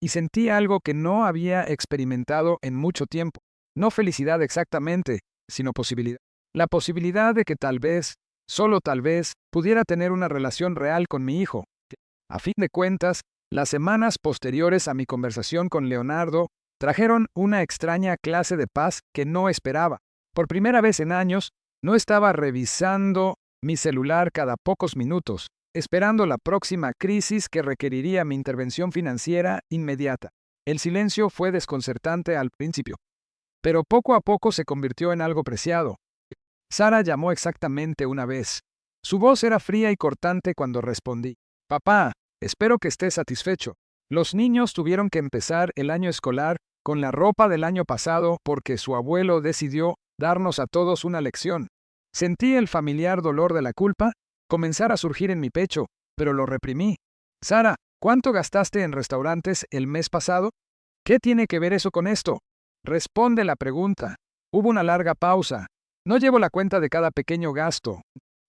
A: Y sentí algo que no había experimentado en mucho tiempo. No felicidad exactamente, sino posibilidad. La posibilidad de que tal vez, solo tal vez, pudiera tener una relación real con mi hijo. A fin de cuentas, las semanas posteriores a mi conversación con Leonardo trajeron una extraña clase de paz que no esperaba. Por primera vez en años, no estaba revisando mi celular cada pocos minutos, esperando la próxima crisis que requeriría mi intervención financiera inmediata. El silencio fue desconcertante al principio, pero poco a poco se convirtió en algo preciado. Sara llamó exactamente una vez. Su voz era fría y cortante cuando respondí. Papá, espero que estés satisfecho. Los niños tuvieron que empezar el año escolar con la ropa del año pasado porque su abuelo decidió darnos a todos una lección. Sentí el familiar dolor de la culpa comenzar a surgir en mi pecho, pero lo reprimí. Sara, ¿cuánto gastaste en restaurantes el mes pasado? ¿Qué tiene que ver eso con esto? Responde la pregunta. Hubo una larga pausa. No llevo la cuenta de cada pequeño gasto.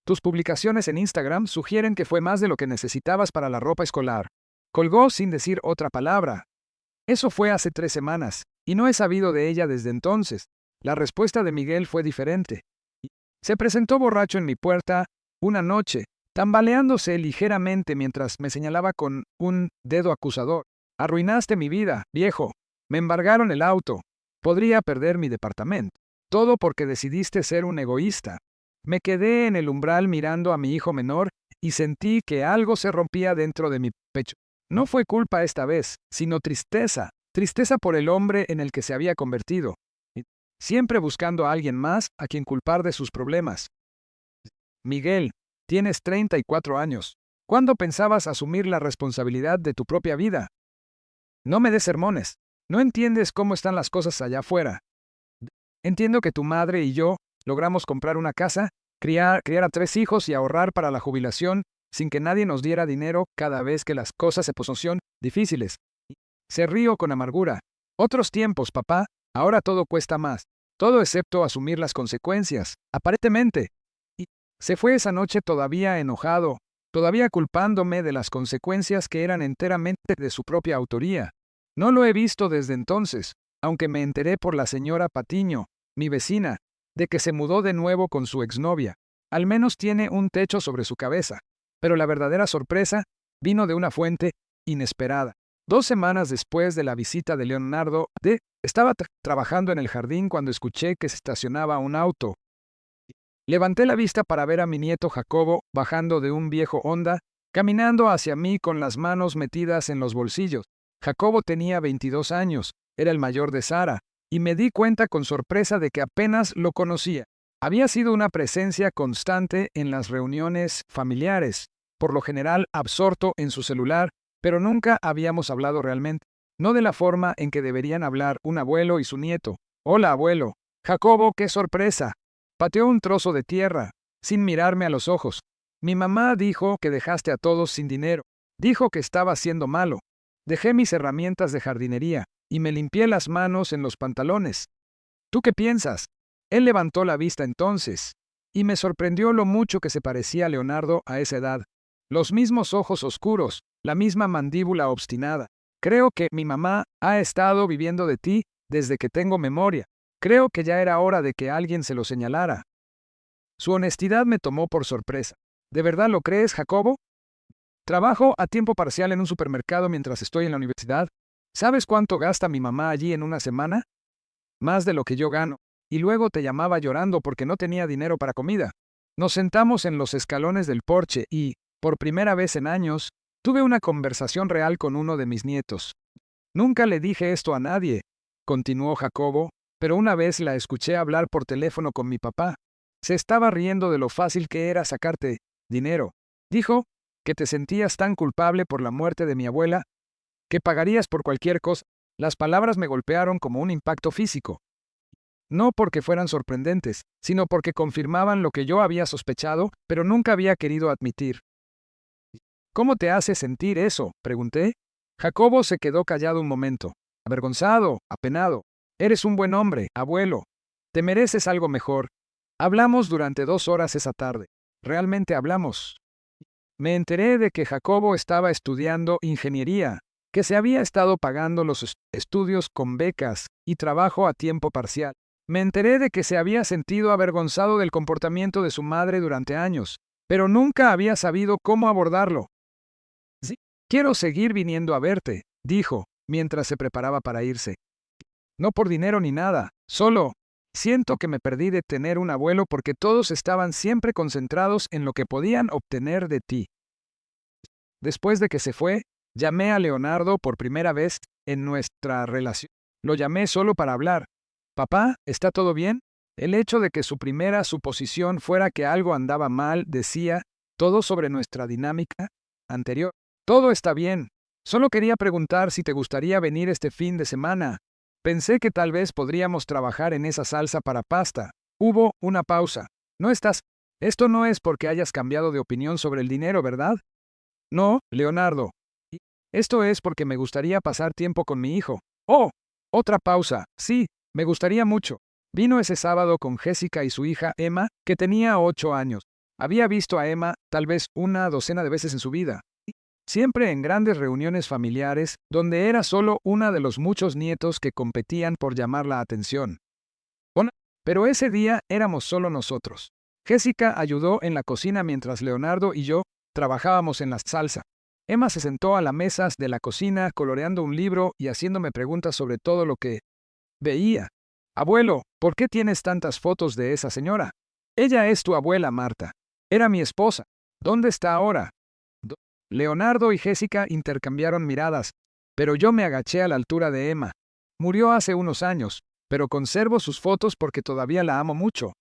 A: Tus publicaciones en Instagram sugieren que fue más de lo que necesitabas para la ropa escolar. Colgó sin decir otra palabra. Eso fue hace 3 semanas, y no he sabido de ella desde entonces. La respuesta de Miguel fue diferente. Se presentó borracho en mi puerta una noche, tambaleándose ligeramente mientras me señalaba con un dedo acusador. Arruinaste mi vida, viejo. Me embargaron el auto. Podría perder mi departamento. Todo porque decidiste ser un egoísta. Me quedé en el umbral mirando a mi hijo menor y sentí que algo se rompía dentro de mi pecho. No fue culpa esta vez, sino tristeza. Tristeza por el hombre en el que se había convertido. Siempre buscando a alguien más a quien culpar de sus problemas. Miguel, tienes 34 años. ¿Cuándo pensabas asumir la responsabilidad de tu propia vida? No me des sermones. No entiendes cómo están las cosas allá afuera. Entiendo que tu madre y yo logramos comprar una casa, criar a 3 hijos y ahorrar para la jubilación sin que nadie nos diera dinero cada vez que las cosas se pusieron difíciles. Se río con amargura. Otros tiempos, papá, ahora todo cuesta más. Todo excepto asumir las consecuencias, aparentemente. Y se fue esa noche todavía enojado, todavía culpándome de las consecuencias que eran enteramente de su propia autoría. No lo he visto desde entonces, aunque me enteré por la señora Patiño, mi vecina, de que se mudó de nuevo con su exnovia. Al menos tiene un techo sobre su cabeza. Pero la verdadera sorpresa vino de una fuente inesperada. 2 semanas después de la visita de Leonardo, estaba trabajando en el jardín cuando escuché que se estacionaba un auto. Levanté la vista para ver a mi nieto Jacobo bajando de un viejo Honda, caminando hacia mí con las manos metidas en los bolsillos. Jacobo tenía 22 años, era el mayor de Sara, y me di cuenta con sorpresa de que apenas lo conocía. Había sido una presencia constante en las reuniones familiares, por lo general absorto en su celular, pero nunca habíamos hablado realmente. No de la forma en que deberían hablar un abuelo y su nieto. Hola, abuelo. Jacobo, qué sorpresa. Pateó un trozo de tierra, sin mirarme a los ojos. Mi mamá dijo que dejaste a todos sin dinero. Dijo que estaba siendo malo. Dejé mis herramientas de jardinería y me limpié las manos en los pantalones. ¿Tú qué piensas? Él levantó la vista entonces, y me sorprendió lo mucho que se parecía a Leonardo a esa edad. Los mismos ojos oscuros, la misma mandíbula obstinada. Creo que mi mamá ha estado viviendo de ti desde que tengo memoria. Creo que ya era hora de que alguien se lo señalara. Su honestidad me tomó por sorpresa. ¿De verdad lo crees, Jacobo? Trabajo a tiempo parcial en un supermercado mientras estoy en la universidad. ¿Sabes cuánto gasta mi mamá allí en una semana? Más de lo que yo gano. Y luego te llamaba llorando porque no tenía dinero para comida. Nos sentamos en los escalones del porche y, por primera vez en años, tuve una conversación real con uno de mis nietos. Nunca le dije esto a nadie, continuó Jacobo, pero una vez la escuché hablar por teléfono con mi papá. Se estaba riendo de lo fácil que era sacarte dinero. Dijo que te sentías tan culpable por la muerte de mi abuela, que pagarías por cualquier cosa. Las palabras me golpearon como un impacto físico. No porque fueran sorprendentes, sino porque confirmaban lo que yo había sospechado, pero nunca había querido admitir. ¿Cómo te hace sentir eso?, pregunté. Jacobo se quedó callado un momento, avergonzado, apenado. Eres un buen hombre, abuelo. Te mereces algo mejor. Hablamos durante 2 horas esa tarde. Realmente hablamos. Me enteré de que Jacobo estaba estudiando ingeniería, que se había estado pagando los estudios con becas y trabajo a tiempo parcial. Me enteré de que se había sentido avergonzado del comportamiento de su madre durante años, pero nunca había sabido cómo abordarlo. Sí, quiero seguir viniendo a verte, dijo, mientras se preparaba para irse. No por dinero ni nada, solo siento que me perdí de tener un abuelo porque todos estaban siempre concentrados en lo que podían obtener de ti. Después de que se fue, llamé a Leonardo por primera vez en nuestra relación. Lo llamé solo para hablar. Papá, ¿está todo bien? El hecho de que su primera suposición fuera que algo andaba mal decía todo sobre nuestra dinámica anterior. Todo está bien. Solo quería preguntar si te gustaría venir este fin de semana. Pensé que tal vez podríamos trabajar en esa salsa para pasta. Hubo una pausa. ¿No estás? Esto no es porque hayas cambiado de opinión sobre el dinero, ¿verdad? No, Leonardo. Esto es porque me gustaría pasar tiempo con mi hijo. Oh, otra pausa. Sí, me gustaría mucho. Vino ese sábado con Jessica y su hija Emma, que tenía 8 años. Había visto a Emma tal vez una docena de veces en su vida. siempre en grandes reuniones familiares, donde era solo una de los muchos nietos que competían por llamar la atención. Pero ese día éramos solo nosotros. Jessica ayudó en la cocina mientras Leonardo y yo trabajábamos en la salsa. Emma se sentó a la mesa de la cocina coloreando un libro y haciéndome preguntas sobre todo lo que veía. Abuelo, ¿por qué tienes tantas fotos de esa señora? Ella es tu abuela, Marta. Era mi esposa. ¿Dónde está ahora? Leonardo y Jessica intercambiaron miradas, pero yo me agaché a la altura de Emma. Murió hace unos años, pero conservo sus fotos porque todavía la amo mucho.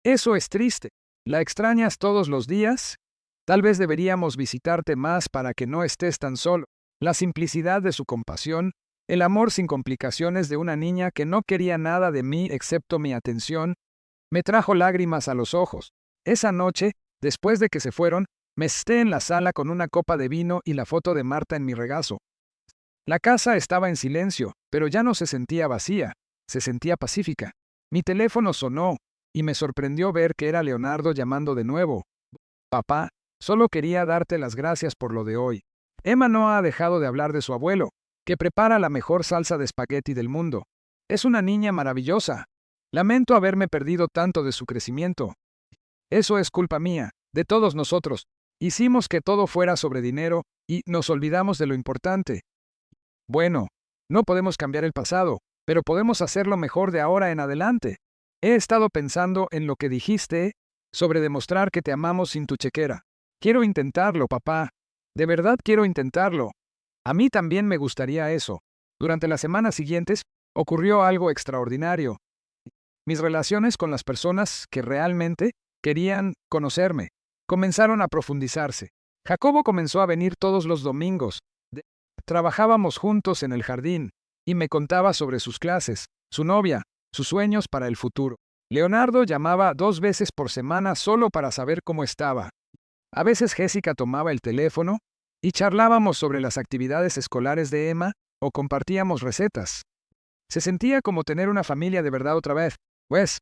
A: Eso es triste. ¿La extrañas todos los días? Tal vez deberíamos visitarte más para que no estés tan solo. La simplicidad de su compasión, el amor sin complicaciones de una niña que no quería nada de mí excepto mi atención, me trajo lágrimas a los ojos. Esa noche, después de que se fueron, me senté en la sala con una copa de vino y la foto de Marta en mi regazo. La casa estaba en silencio, pero ya no se sentía vacía, se sentía pacífica. Mi teléfono sonó, y me sorprendió ver que era Leonardo llamando de nuevo. Papá, solo quería darte las gracias por lo de hoy. Emma no ha dejado de hablar de su abuelo, que prepara la mejor salsa de espagueti del mundo. Es una niña maravillosa. Lamento haberme perdido tanto de su crecimiento. Eso es culpa mía, de todos nosotros. Hicimos que todo fuera sobre dinero, y nos olvidamos de lo importante. Bueno, no podemos cambiar el pasado, pero podemos hacerlo mejor de ahora en adelante. He estado pensando en lo que dijiste sobre demostrar que te amamos sin tu chequera. Quiero intentarlo, papá. De verdad quiero intentarlo. A mí también me gustaría eso. Durante las semanas siguientes, ocurrió algo extraordinario. Mis relaciones con las personas que realmente querían conocerme comenzaron a profundizarse. Jacobo comenzó a venir todos los domingos. Trabajábamos juntos en el jardín, y me contaba sobre sus clases, su novia, sus sueños para el futuro. Leonardo llamaba 2 veces por semana solo para saber cómo estaba. A veces Jessica tomaba el teléfono, y charlábamos sobre las actividades escolares de Emma, o compartíamos recetas. Se sentía como tener una familia de verdad otra vez. Pues,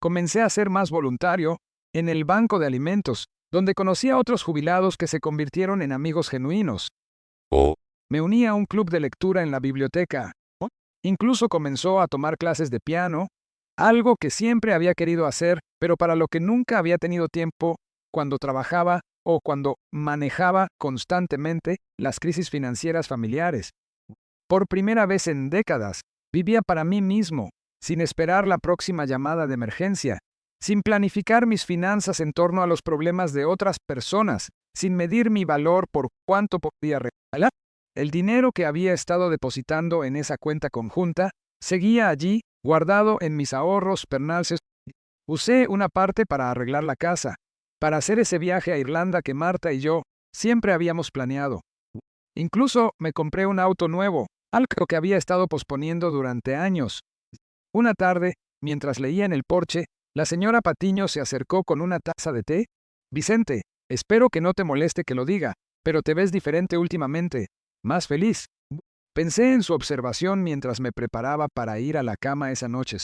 A: comencé a ser más voluntario en el banco de alimentos, donde conocí a otros jubilados que se convirtieron en amigos genuinos. Me uní a un club de lectura en la biblioteca. Incluso comenzó a tomar clases de piano, algo que siempre había querido hacer, pero para lo que nunca había tenido tiempo cuando trabajaba o cuando manejaba constantemente las crisis financieras familiares. Por primera vez en décadas, vivía para mí mismo, sin esperar la próxima llamada de emergencia, sin planificar mis finanzas en torno a los problemas de otras personas, sin medir mi valor por cuánto podía regalar. El dinero que había estado depositando en esa cuenta conjunta seguía allí, guardado en mis ahorros pernalces. Usé una parte para arreglar la casa, para hacer ese viaje a Irlanda que Marta y yo siempre habíamos planeado. Incluso me compré un auto nuevo, algo que había estado posponiendo durante años. Una tarde, mientras leía en el porche, la señora Patiño se acercó con una taza de té. Vicente, espero que no te moleste que lo diga, pero te ves diferente últimamente. Más feliz. Pensé en su observación mientras me preparaba para ir a la cama esa noche.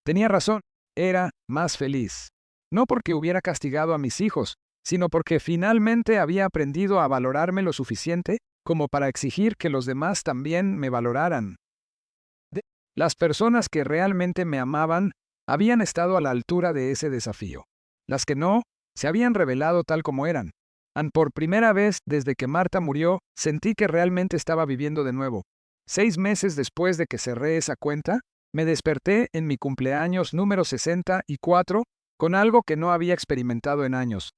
A: Tenía razón, era más feliz. No porque hubiera castigado a mis hijos, sino porque finalmente había aprendido a valorarme lo suficiente como para exigir que los demás también me valoraran. Las personas que realmente me amaban habían estado a la altura de ese desafío. Las que no, se habían revelado tal como eran. Por primera vez desde que Marta murió, sentí que realmente estaba viviendo de nuevo. 6 meses después de que cerré esa cuenta, me desperté en mi cumpleaños número 64 con algo que no había experimentado en años.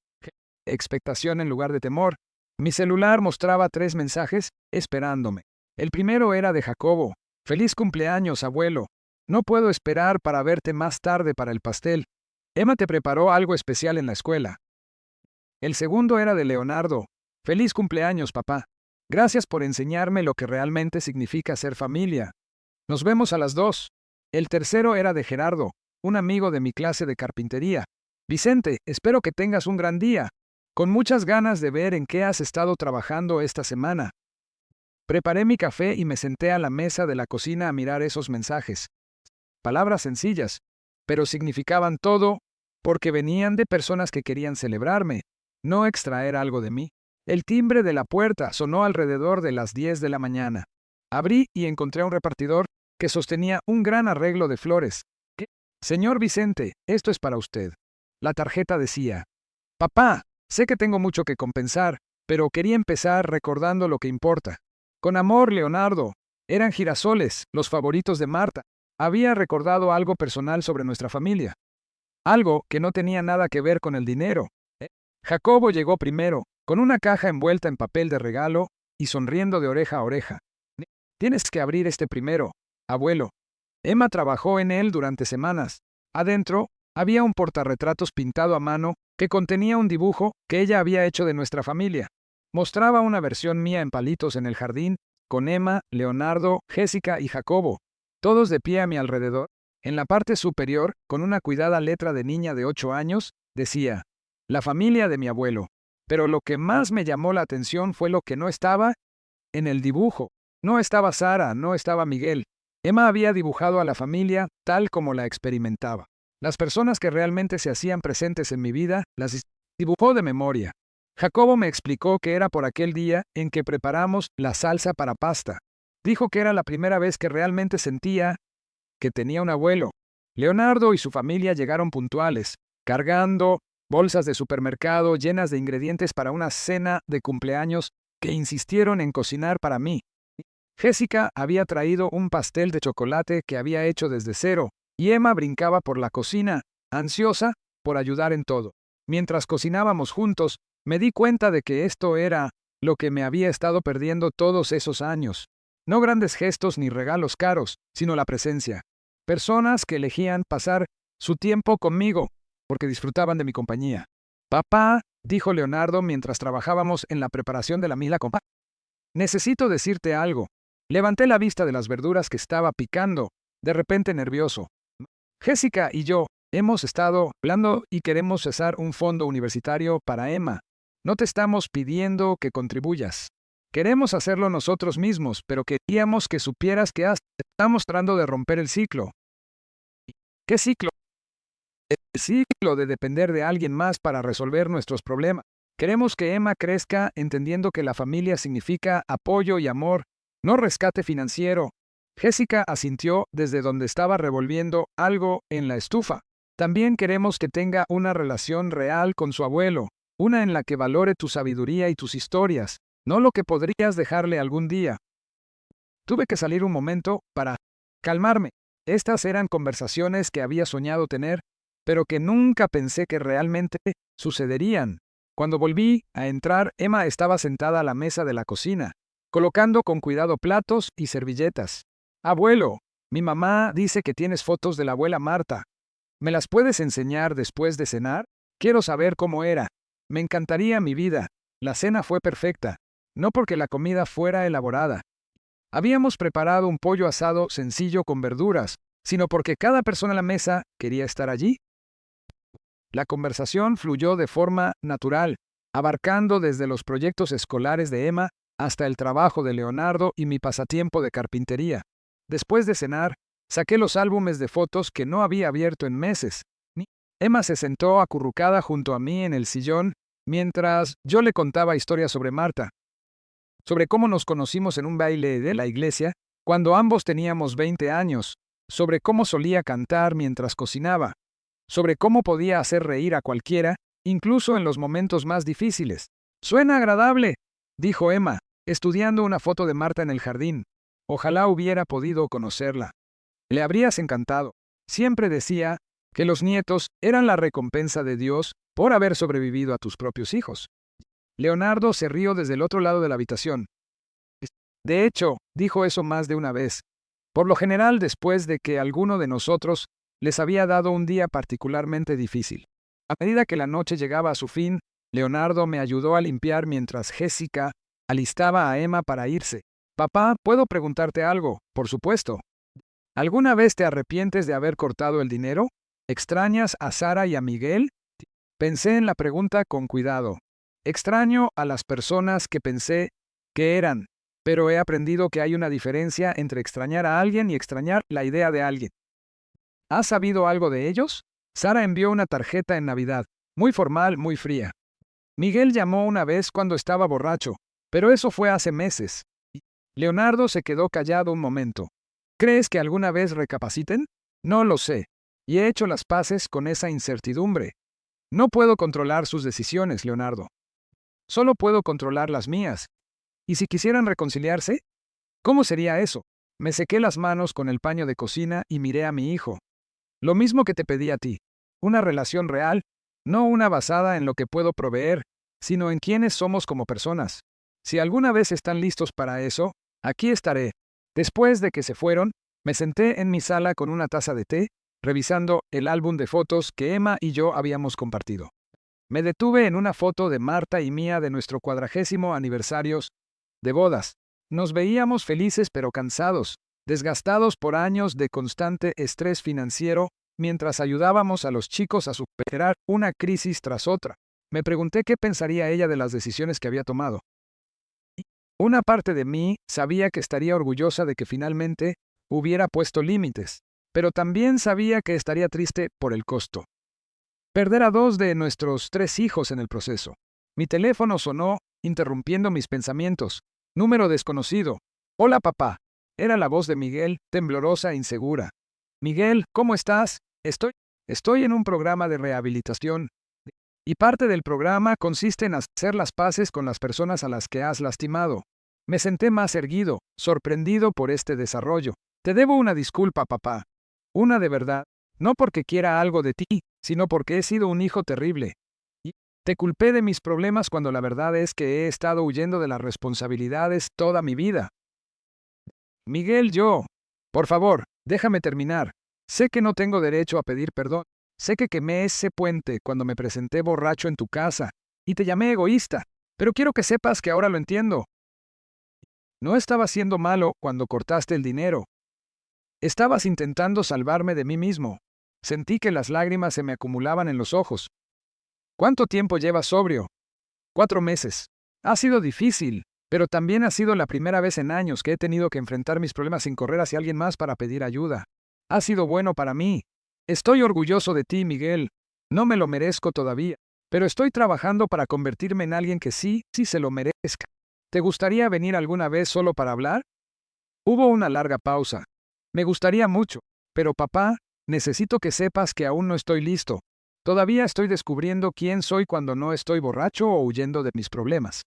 A: Expectación en lugar de temor. Mi celular mostraba 3 mensajes esperándome. El primero era de Jacobo. Feliz cumpleaños, abuelo. No puedo esperar para verte más tarde para el pastel. Emma te preparó algo especial en la escuela. El segundo era de Leonardo. Feliz cumpleaños, papá. Gracias por enseñarme lo que realmente significa ser familia. Nos vemos a las 2. El tercero era de Gerardo, un amigo de mi clase de carpintería. Vicente, espero que tengas un gran día. Con muchas ganas de ver en qué has estado trabajando esta semana. Preparé mi café y me senté a la mesa de la cocina a mirar esos mensajes. Palabras sencillas, pero significaban todo porque venían de personas que querían celebrarme, no extraer algo de mí. El timbre de la puerta sonó alrededor de las 10 de la mañana. Abrí y encontré a un repartidor que sostenía un gran arreglo de flores. ¿Qué? Señor Vicente, esto es para usted. La tarjeta decía: Papá, sé que tengo mucho que compensar, pero quería empezar recordando lo que importa. Con amor, Leonardo. Eran girasoles, los favoritos de Marta. Había recordado algo personal sobre nuestra familia. Algo que no tenía nada que ver con el dinero. Jacobo llegó primero, con una caja envuelta en papel de regalo y sonriendo de oreja a oreja. Tienes que abrir este primero, abuelo. Emma trabajó en él durante semanas. Adentro había un portarretratos pintado a mano que contenía un dibujo que ella había hecho de nuestra familia. Mostraba una versión mía en palitos en el jardín, con Emma, Leonardo, Jessica y Jacobo, todos de pie a mi alrededor. En la parte superior, con una cuidada letra de niña de 8 años, decía: La familia de mi abuelo. Pero lo que más me llamó la atención fue lo que no estaba en el dibujo. No estaba Sara, no estaba Miguel. Emma había dibujado a la familia tal como la experimentaba. Las personas que realmente se hacían presentes en mi vida, las dibujó de memoria. Jacobo me explicó que era por aquel día en que preparamos la salsa para pasta. Dijo que era la primera vez que realmente sentía que tenía un abuelo. Leonardo y su familia llegaron puntuales, cargando bolsas de supermercado llenas de ingredientes para una cena de cumpleaños que insistieron en cocinar para mí. Jessica había traído un pastel de chocolate que había hecho desde cero, y Emma brincaba por la cocina, ansiosa por ayudar en todo. Mientras cocinábamos juntos, me di cuenta de que esto era lo que me había estado perdiendo todos esos años. No grandes gestos ni regalos caros, sino la presencia. Personas que elegían pasar su tiempo conmigo, porque disfrutaban de mi compañía. Papá, dijo Leonardo mientras trabajábamos en la preparación de la mila con pan. Necesito decirte algo. Levanté la vista de las verduras que estaba picando, de repente nervioso. Jessica y yo hemos estado hablando y queremos cesar un fondo universitario para Emma. No te estamos pidiendo que contribuyas. Queremos hacerlo nosotros mismos, pero queríamos que supieras que estamos tratando de romper el ciclo. ¿Qué ciclo? El ciclo de depender de alguien más para resolver nuestros problemas. Queremos que Emma crezca entendiendo que la familia significa apoyo y amor, no rescate financiero. Jessica asintió desde donde estaba revolviendo algo en la estufa. También queremos que tenga una relación real con su abuelo, una en la que valore tu sabiduría y tus historias, no lo que podrías dejarle algún día. Tuve que salir un momento para calmarme. Estas eran conversaciones que había soñado tener, pero que nunca pensé que realmente sucederían. Cuando volví a entrar, Emma estaba sentada a la mesa de la cocina, colocando con cuidado platos y servilletas. Abuelo, mi mamá dice que tienes fotos de la abuela Marta. ¿Me las puedes enseñar después de cenar? Quiero saber cómo era. Me encantaría mi vida. La cena fue perfecta, no porque la comida fuera elaborada. Habíamos preparado un pollo asado sencillo con verduras, sino porque cada persona en la mesa quería estar allí. La conversación fluyó de forma natural, abarcando desde los proyectos escolares de Emma hasta el trabajo de Leonardo y mi pasatiempo de carpintería. Después de cenar, saqué los álbumes de fotos que no había abierto en meses. Emma se sentó acurrucada junto a mí en el sillón mientras yo le contaba historias sobre Marta, sobre cómo nos conocimos en un baile de la iglesia cuando ambos teníamos 20 años, sobre cómo solía cantar mientras cocinaba, sobre cómo podía hacer reír a cualquiera, incluso en los momentos más difíciles. «Suena agradable», dijo Emma, estudiando una foto de Marta en el jardín. Ojalá hubiera podido conocerla. Le habrías encantado. Siempre decía que los nietos eran la recompensa de Dios por haber sobrevivido a tus propios hijos. Leonardo se rió desde el otro lado de la habitación. De hecho, dijo eso más de una vez. Por lo general, después de que alguno de nosotros les había dado un día particularmente difícil. A medida que la noche llegaba a su fin, Leonardo me ayudó a limpiar mientras Jessica alistaba a Emma para irse. Papá, ¿puedo preguntarte algo? Por supuesto. ¿Alguna vez te arrepientes de haber cortado el dinero? ¿Extrañas a Sara y a Miguel? Pensé en la pregunta con cuidado. Extraño a las personas que pensé que eran, pero he aprendido que hay una diferencia entre extrañar a alguien y extrañar la idea de alguien. ¿Has sabido algo de ellos? Sara envió una tarjeta en Navidad, muy formal, muy fría. Miguel llamó una vez cuando estaba borracho, pero eso fue hace meses. Leonardo se quedó callado un momento. ¿Crees que alguna vez recapaciten? No lo sé. Y he hecho las paces con esa incertidumbre. No puedo controlar sus decisiones, Leonardo. Solo puedo controlar las mías. ¿Y si quisieran reconciliarse? ¿Cómo sería eso? Me sequé las manos con el paño de cocina y miré a mi hijo. Lo mismo que te pedí a ti. Una relación real, no una basada en lo que puedo proveer, sino en quiénes somos como personas. Si alguna vez están listos para eso, aquí estaré. Después de que se fueron, me senté en mi sala con una taza de té, revisando el álbum de fotos que Emma y yo habíamos compartido. Me detuve en una foto de Marta y mía de nuestro 40º aniversario de bodas. Nos veíamos felices pero cansados, desgastados por años de constante estrés financiero, mientras ayudábamos a los chicos a superar una crisis tras otra. Me pregunté qué pensaría ella de las decisiones que había tomado. Una parte de mí sabía que estaría orgullosa de que finalmente hubiera puesto límites, pero también sabía que estaría triste por el costo. Perder a 2 de nuestros 3 hijos en el proceso. Mi teléfono sonó, interrumpiendo mis pensamientos. Número desconocido. Hola, papá. Era la voz de Miguel, temblorosa e insegura. Miguel, ¿cómo estás? Estoy en un programa de rehabilitación. Y parte del programa consiste en hacer las paces con las personas a las que has lastimado. Me senté más erguido, sorprendido por este desarrollo. Te debo una disculpa, papá. Una de verdad. No porque quiera algo de ti, sino porque he sido un hijo terrible. Y te culpé de mis problemas cuando la verdad es que he estado huyendo de las responsabilidades toda mi vida. Miguel, por favor, déjame terminar. Sé que no tengo derecho a pedir perdón. Sé que quemé ese puente cuando me presenté borracho en tu casa, y te llamé egoísta, pero quiero que sepas que ahora lo entiendo. No estaba siendo malo cuando cortaste el dinero. Estabas intentando salvarme de mí mismo. Sentí que las lágrimas se me acumulaban en los ojos. ¿Cuánto tiempo llevas sobrio? 4 meses. Ha sido difícil, pero también ha sido la primera vez en años que he tenido que enfrentar mis problemas sin correr hacia alguien más para pedir ayuda. Ha sido bueno para mí. Estoy orgulloso de ti, Miguel. No me lo merezco todavía, pero estoy trabajando para convertirme en alguien que sí se lo merezca. ¿Te gustaría venir alguna vez solo para hablar? Hubo una larga pausa. Me gustaría mucho, pero papá, necesito que sepas que aún no estoy listo. Todavía estoy descubriendo quién soy cuando no estoy borracho o huyendo de mis problemas.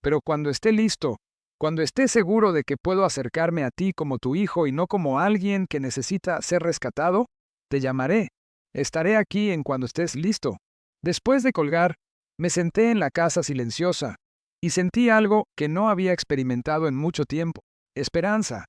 A: Pero cuando esté listo, cuando esté seguro de que puedo acercarme a ti como tu hijo y no como alguien que necesita ser rescatado, te llamaré. Estaré aquí en cuando estés listo. Después de colgar, me senté en la casa silenciosa y sentí algo que no había experimentado en mucho tiempo: esperanza.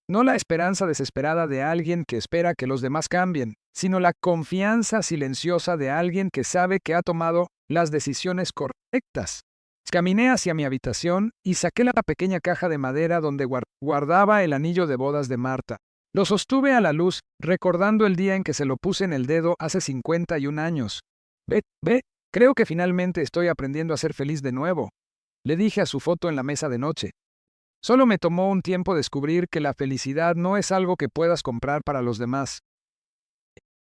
A: No la esperanza desesperada de alguien que espera que los demás cambien, sino la confianza silenciosa de alguien que sabe que ha tomado las decisiones correctas. Caminé hacia mi habitación y saqué la pequeña caja de madera donde guardaba el anillo de bodas de Marta. Lo sostuve a la luz, recordando el día en que se lo puse en el dedo hace 51 años. Ve, creo que finalmente estoy aprendiendo a ser feliz de nuevo, le dije a su foto en la mesa de noche. Solo me tomó un tiempo descubrir que la felicidad no es algo que puedas comprar para los demás.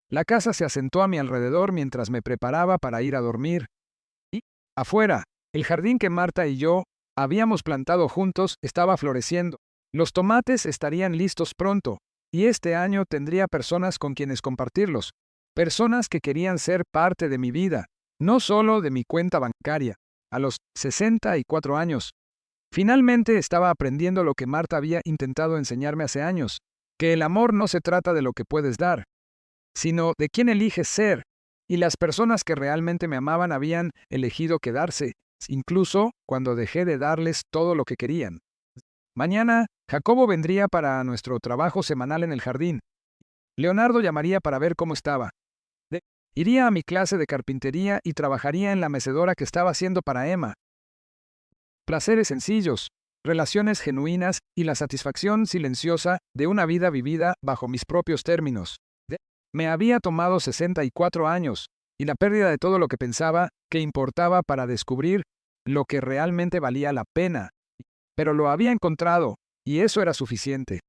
A: La casa se asentó a mi alrededor mientras me preparaba para ir a dormir. Y, afuera, el jardín que Marta y yo habíamos plantado juntos estaba floreciendo. Los tomates estarían listos pronto, y este año tendría personas con quienes compartirlos. Personas que querían ser parte de mi vida, no solo de mi cuenta bancaria. A los 64 años, finalmente estaba aprendiendo lo que Marta había intentado enseñarme hace años, que el amor no se trata de lo que puedes dar, sino de quién eliges ser, y las personas que realmente me amaban habían elegido quedarse, incluso cuando dejé de darles todo lo que querían. Mañana, Jacobo vendría para nuestro trabajo semanal en el jardín. Leonardo llamaría para ver cómo estaba. Iría a mi clase de carpintería y trabajaría en la mecedora que estaba haciendo para Emma. Placeres sencillos, relaciones genuinas y la satisfacción silenciosa de una vida vivida bajo mis propios términos. Me había tomado 64 años, y la pérdida de todo lo que pensaba que importaba para descubrir lo que realmente valía la pena. Pero lo había encontrado, y eso era suficiente.